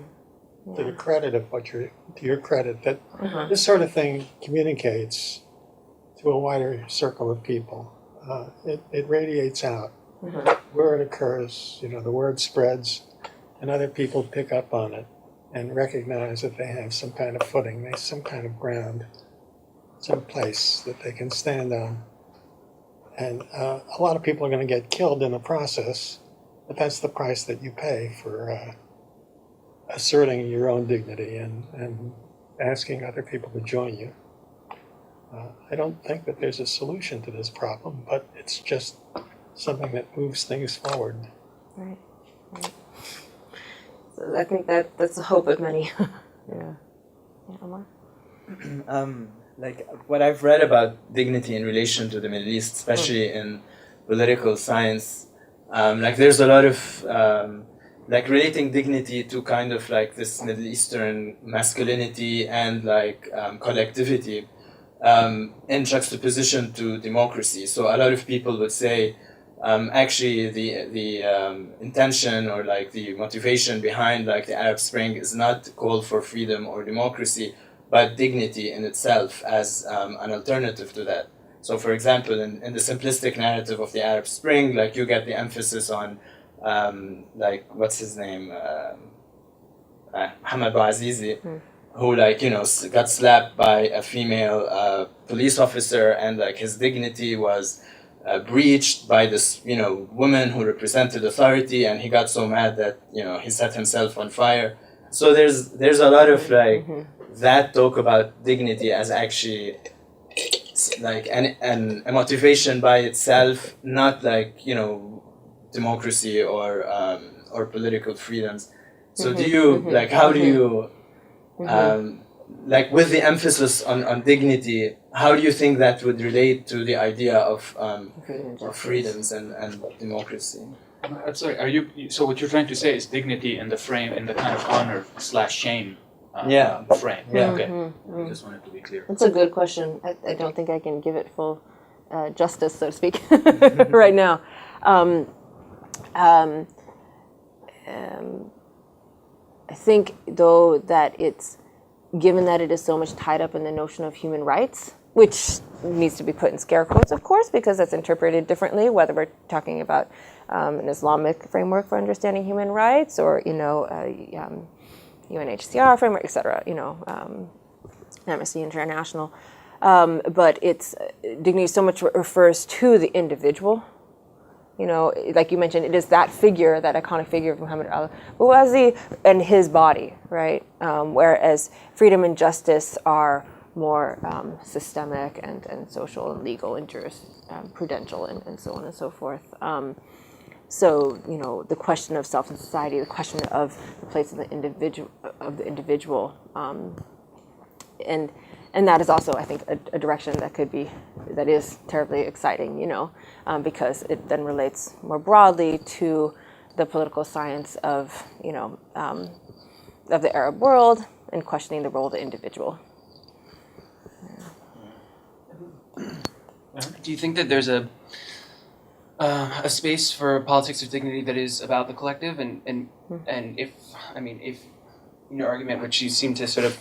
S7: To the credit of to your credit, that this sort of thing communicates to a wider circle of people. It radiates out. Where it occurs, the word spreads, and other people pick up on it and recognize that they have some kind of footing, some kind of ground, some place that they can stand on. And a lot of people are going to get killed in the process, but that's the price that you pay for asserting your own dignity and asking other people to join you. I don't think that there's a solution to this problem, but it's just something that moves things forward.
S2: Right. So I think that's the hope of many. Yeah, Omar?
S3: Like what I've read about dignity in relation to the Middle East, especially in political science, there's a lot of relating dignity to kind of like this Middle Eastern masculinity and collectivity in juxtaposition to democracy. So a lot of people would say actually the intention or the motivation behind the Arab Spring is not to call for freedom or democracy, but dignity in itself as an alternative to that. So for example, in the simplistic narrative of the Arab Spring, you get the emphasis on what's his name, Hamad Bouazizi, who got slapped by a female police officer, and his dignity was breached by this woman who represented authority, and he got so mad that he set himself on fire. So there's a lot of that talk about dignity as actually a motivation by itself, not democracy or political freedoms. So do you how do you with the emphasis on dignity, how do you think that would relate to the idea of freedoms and democracy?
S1: I'm sorry, so what you're trying to say is dignity in the frame, in the kind of honor/shame frame?
S3: Yeah.
S1: Okay. I just wanted to be clear.
S2: That's a good question. I don't think I can give it full justice, so to speak, right now. I think, though, that it's, given that it is so much tied up in the notion of human rights, which needs to be put in scare quotes, of course, because that's interpreted differently, whether we're talking about an Islamic framework for understanding human rights or, UNHCR framework, et cetera, Amnesty International. But it's, dignity so much refers to the individual. Like you mentioned, it is that figure, that iconic figure of Muhammad al-Bouazi and his body, right? Whereas freedom and justice are more systemic and social and legal and jurisprudential and so on and so forth. So, you know, the question of self and society, the question of the place of the individual, and that is also, I think, a direction that is terribly exciting, you know, because it then relates more broadly to the political science of, you know, of the Arab world and questioning the role of the individual.
S8: Do you think that there's a space for politics of dignity that is about the collective, and if in your argument, which you seem to sort of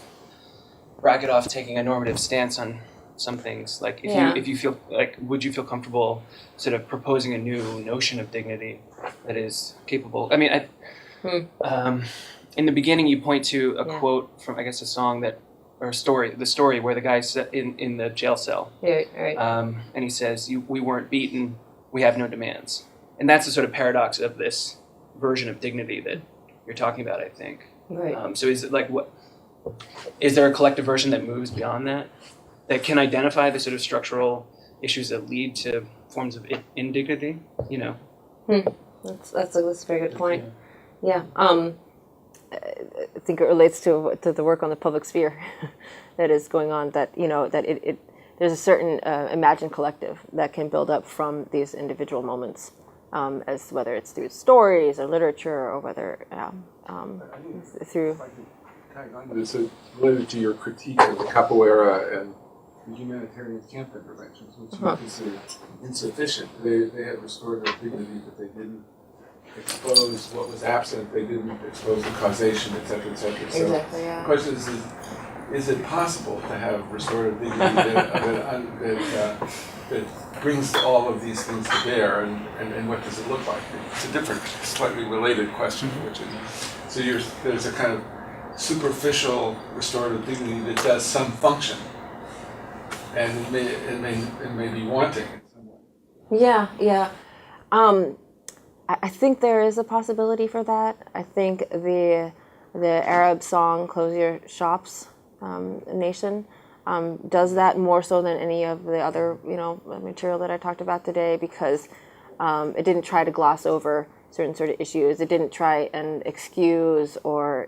S8: bracket off taking a normative stance on some things, like if you feel like, would you feel comfortable sort of proposing a new notion of dignity that is capable? I mean, in the beginning you point to a quote from, I guess, a song that, or a story, the story where the guy's in the jail cell,
S2: Right.
S8: and he says, "We weren't beaten, we have no demands," and that's the sort of paradox of this version of dignity that you're talking about, I think.
S2: Right.
S8: So is it like, what is there a collective version that moves beyond that can identify the sort of structural issues that lead to forms of indignity? You know.
S2: That's a very good point. Yeah. I think it relates to the work on the public sphere that is going on. That, you know, that there's a certain imagined collective that can build up from these individual moments, as whether it's through stories or literature or whether through.
S9: This is related to your critique of the capoeira and the humanitarian camp interventions, which you consider insufficient. They had restorative dignity, but they didn't expose what was absent. They didn't expose the causation, et cetera, et cetera. So
S2: Exactly, yeah.
S9: the question is it possible to have restorative dignity that brings all of these things to bear, and what does it look like? It's a different, slightly related question, which is, so there's a kind of superficial restorative dignity that does some function, and it may be wanting in some way.
S2: Yeah. I think there is a possibility for that. I think the Arab song "Close Your Shops" nation does that more so than any of the other, you know, material that I talked about today, because it didn't try to gloss over certain sort of issues. It didn't try and excuse or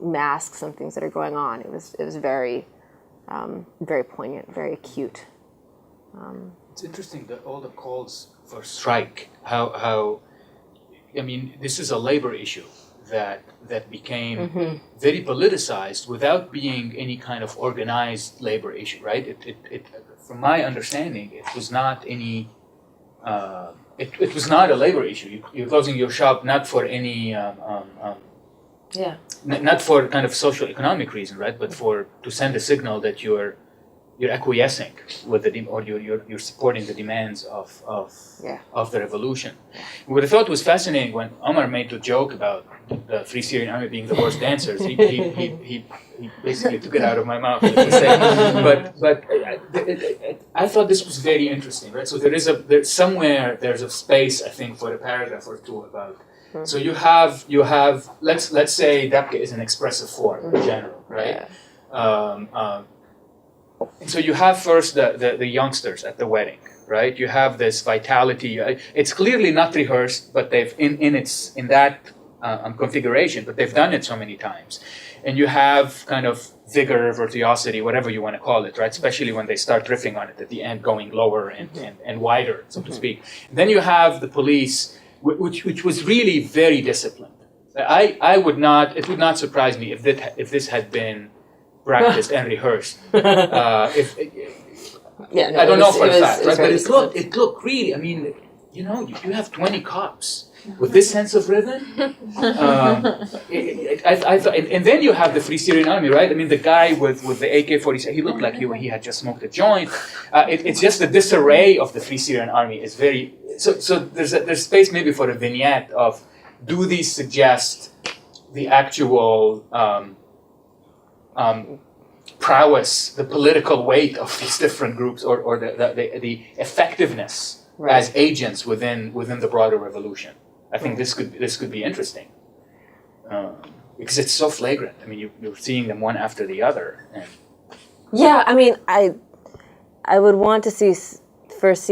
S2: mask some things that are going on. It was very very poignant, very acute.
S1: It's interesting that all the calls for strike, how I mean, this is a labor issue that became very politicized without being any kind of organized labor issue, right? It from my understanding, it was not any. It was not a labor issue. You're closing your shop not for any. Not for kind of social economic reason, right? But to send a signal that you're acquiescing with you're supporting the demands of the revolution. What I thought was fascinating when Omar made the joke about the Free Syrian Army being the worst dancers, he basically took it out of my mouth. But I thought this was very interesting, right? So there's a space, I think, for a paragraph or two about. So you have let's say Dabke is an expressive form in general, right? And so you have first the youngsters at the wedding, right? You have this vitality. It's clearly not rehearsed, but they've in that configuration, but they've done it so many times. And you have kind of vigor, virtuosity, whatever you want to call it, right? Especially when they start riffing on it at the end, going lower and wider, so to speak. And then you have the police, which was really very disciplined. It would not surprise me if this had been practiced and rehearsed. I don't know for a fact, right? But it looked really. I mean, you know, you have 20 cops with this sense of rhythm. I thought, and then you have the Free Syrian Army, right? I mean, the guy with the AK-47, he looked like he had just smoked a joint. It's just the disarray of the Free Syrian Army is very. So there's space maybe for a vignette of, do these suggest the actual prowess, the political weight of these different groups, or the effectiveness as agents within the broader revolution? I think this could be interesting. because it's so flagrant. I mean, you're seeing them one after the other. And
S2: Yeah, I mean, I would want to see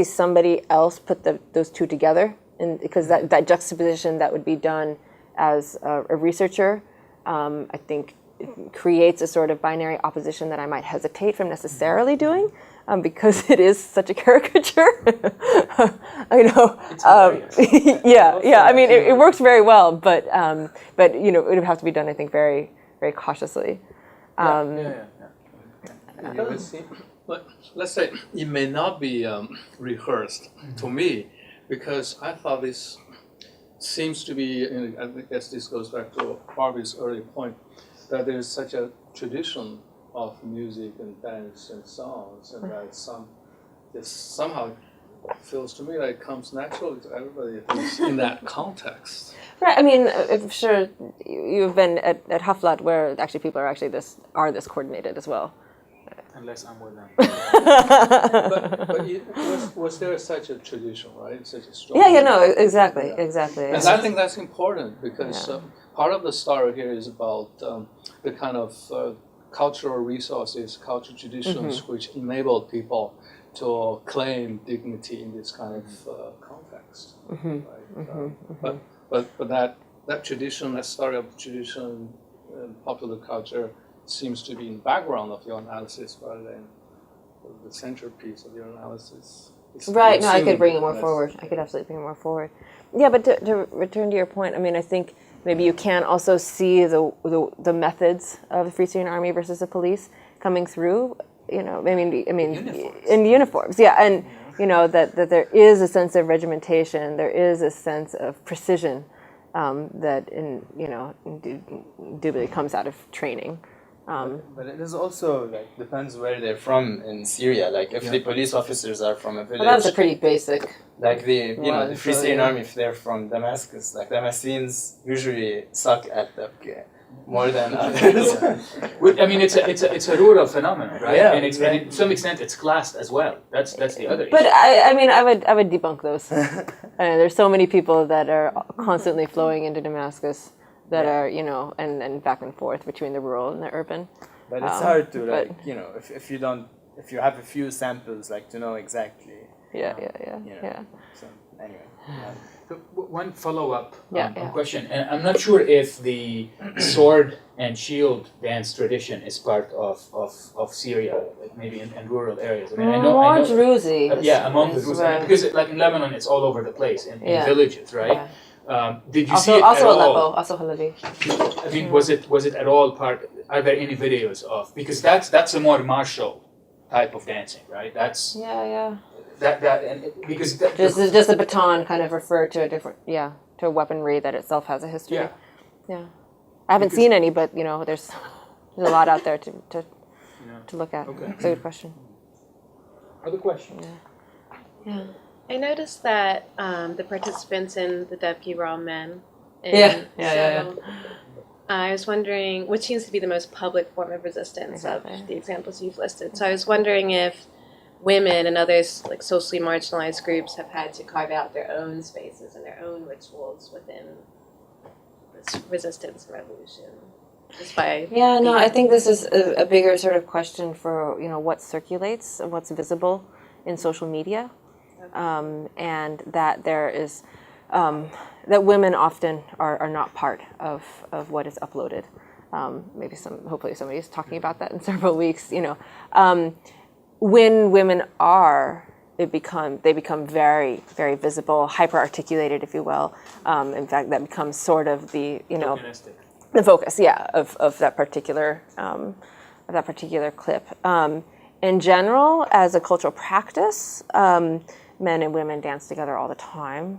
S2: somebody else put those two together, and because that juxtaposition that would be done as a researcher, I think it creates a sort of binary opposition that I might hesitate from necessarily doing, because it is such a caricature. I know. Yeah. I mean, it works very well, but it would have to be done, I think, very, very cautiously.
S6: Let's say it may not be rehearsed to me, because I thought this seems to be, and I guess this goes back to Barbie's earlier point, that there's such a tradition of music and dance and songs, and that somehow feels to me like it comes naturally to everybody, at least in that context.
S2: Right. I mean, I'm sure you've been at Haflat, where actually people are this coordinated as well.
S1: unless I'm with them.
S6: but was there such a tradition, right? Such a strong.
S2: Exactly.
S6: And I think that's important, because part of the story here is about the kind of cultural resources, cultural traditions, which enabled people to claim dignity in this kind of context. Right? But that tradition, that story of tradition, popular culture, seems to be in the background of your analysis rather than the centerpiece of your analysis.
S2: Right. No, I could bring it more forward. I could absolutely bring it more forward. Yeah, but to return to your point, I mean, I think maybe you can also see the methods of the Free Syrian Army versus the police coming through. You know, I mean, in uniforms, and you know that there is a sense of regimentation, there is a sense of precision that indubitably comes out of training.
S3: But it is also depends where they're from in Syria. Like if the police officers are from a village,
S2: well, that's a pretty basic.
S3: Like the Free Syrian Army, if they're from Damascus, like Damascenes usually suck at Dabke more than others.
S1: I mean, it's a rural phenomenon, right?
S3: Yeah,
S1: and to some extent it's classed as well. That's the other
S2: But
S1: issue.
S2: I would debunk those. There's so many people that are constantly flowing into Damascus that are, and back and forth between the rural and the urban.
S3: But it's hard to if you have a few samples to know exactly.
S2: Yeah.
S3: So anyway.
S1: One follow-up question, and I'm not sure if the sword and shield dance tradition is part of Syria, like maybe in rural areas. I mean, I know
S2: Druzi.
S1: Among the Druzi,
S2: right.
S1: because like in Lebanon, it's all over the place in villages, right?
S2: Yeah.
S1: Did you see it
S2: also
S1: at
S2: Aleppo,
S1: all?
S2: also Halabi.
S1: I mean, was it at all part? Are there any videos of? Because that's a more martial type of dancing, right? That's because
S2: just the baton kind of refer to to weaponry that itself has a history. Yeah. I haven't seen any, but there's a lot out there to look at.
S1: Okay.
S2: It's a good question.
S1: Other questions?
S2: Yeah.
S10: I noticed that the participants in the Dabke were all men.
S2: Yeah.
S10: I was wondering, which seems to be the most public form of resistance of the examples you've listed. So I was wondering if women and others, like socially marginalized groups, have had to carve out their own spaces and their own rituals within this resistance and revolution. Just by
S2: I think this is a bigger sort of question for what circulates and what's visible in social media, and that there is that women often are not part of what is uploaded. Hopefully somebody's talking about that in several weeks. When women they become very, very visible, hyper-articulated, if you will. In fact, that becomes sort of the the focus, of that particular clip. In general, as a cultural practice, men and women dance together all the time.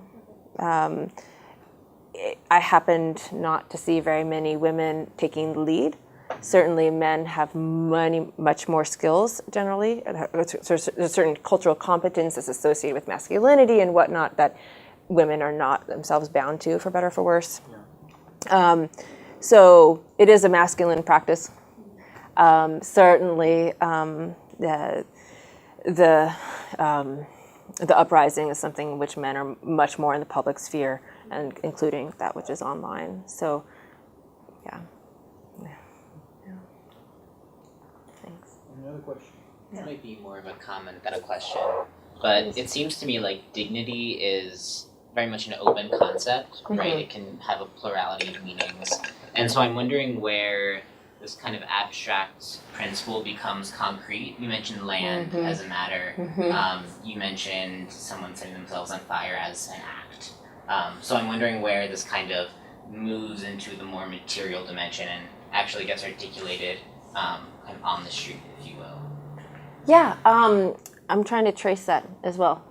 S2: I happened not to see very many women taking the lead. Certainly, men have much more skills generally. There's a certain cultural competence that's associated with masculinity and whatnot that women are not themselves bound to, for better or for worse. Yeah. So it is a masculine practice. Certainly, the uprising is something in which men are much more in the public sphere, and including that which is online. So, yeah.
S11: Any other questions?
S12: This might be more of a comment than a question, but it seems to me like dignity is very much an open concept, right? It can have a plurality of meanings. And so I'm wondering where this kind of abstract principle becomes concrete. You mentioned land as a matter. You mentioned someone setting themselves on fire as an act. So I'm wondering where this kind of moves into the more material dimension and actually gets articulated kind of on the street, if you will.
S2: Yeah, I'm trying to trace that as well.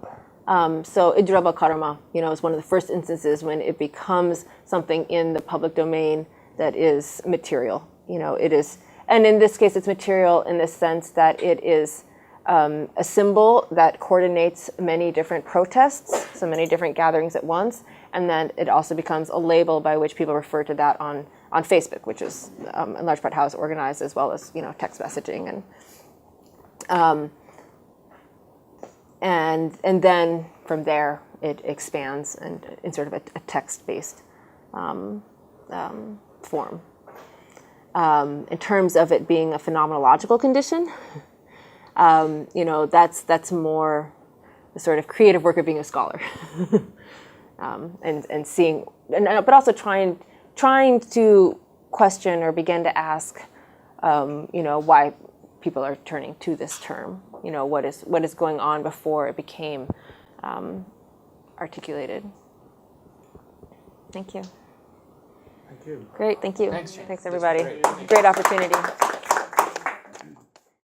S2: So idraba karma, is one of the first instances when it becomes something in the public domain that is material. It is, and in this case, it's material in the sense that it is a symbol that coordinates many different protests, so many different gatherings at once, and then it also becomes a label by which people refer to that on Facebook, which is in large part how it's organized, as well as text messaging and then from there it expands and in sort of a text-based form. In terms of it being a phenomenological condition, that's more the sort of creative work of being a scholar, and seeing, but also trying to question or begin to ask, why people are turning to this term. What is going on before it became articulated. Thank you.
S11: Thank you.
S2: Great, thank you.
S1: Thanks.
S2: Thanks everybody. Great opportunity.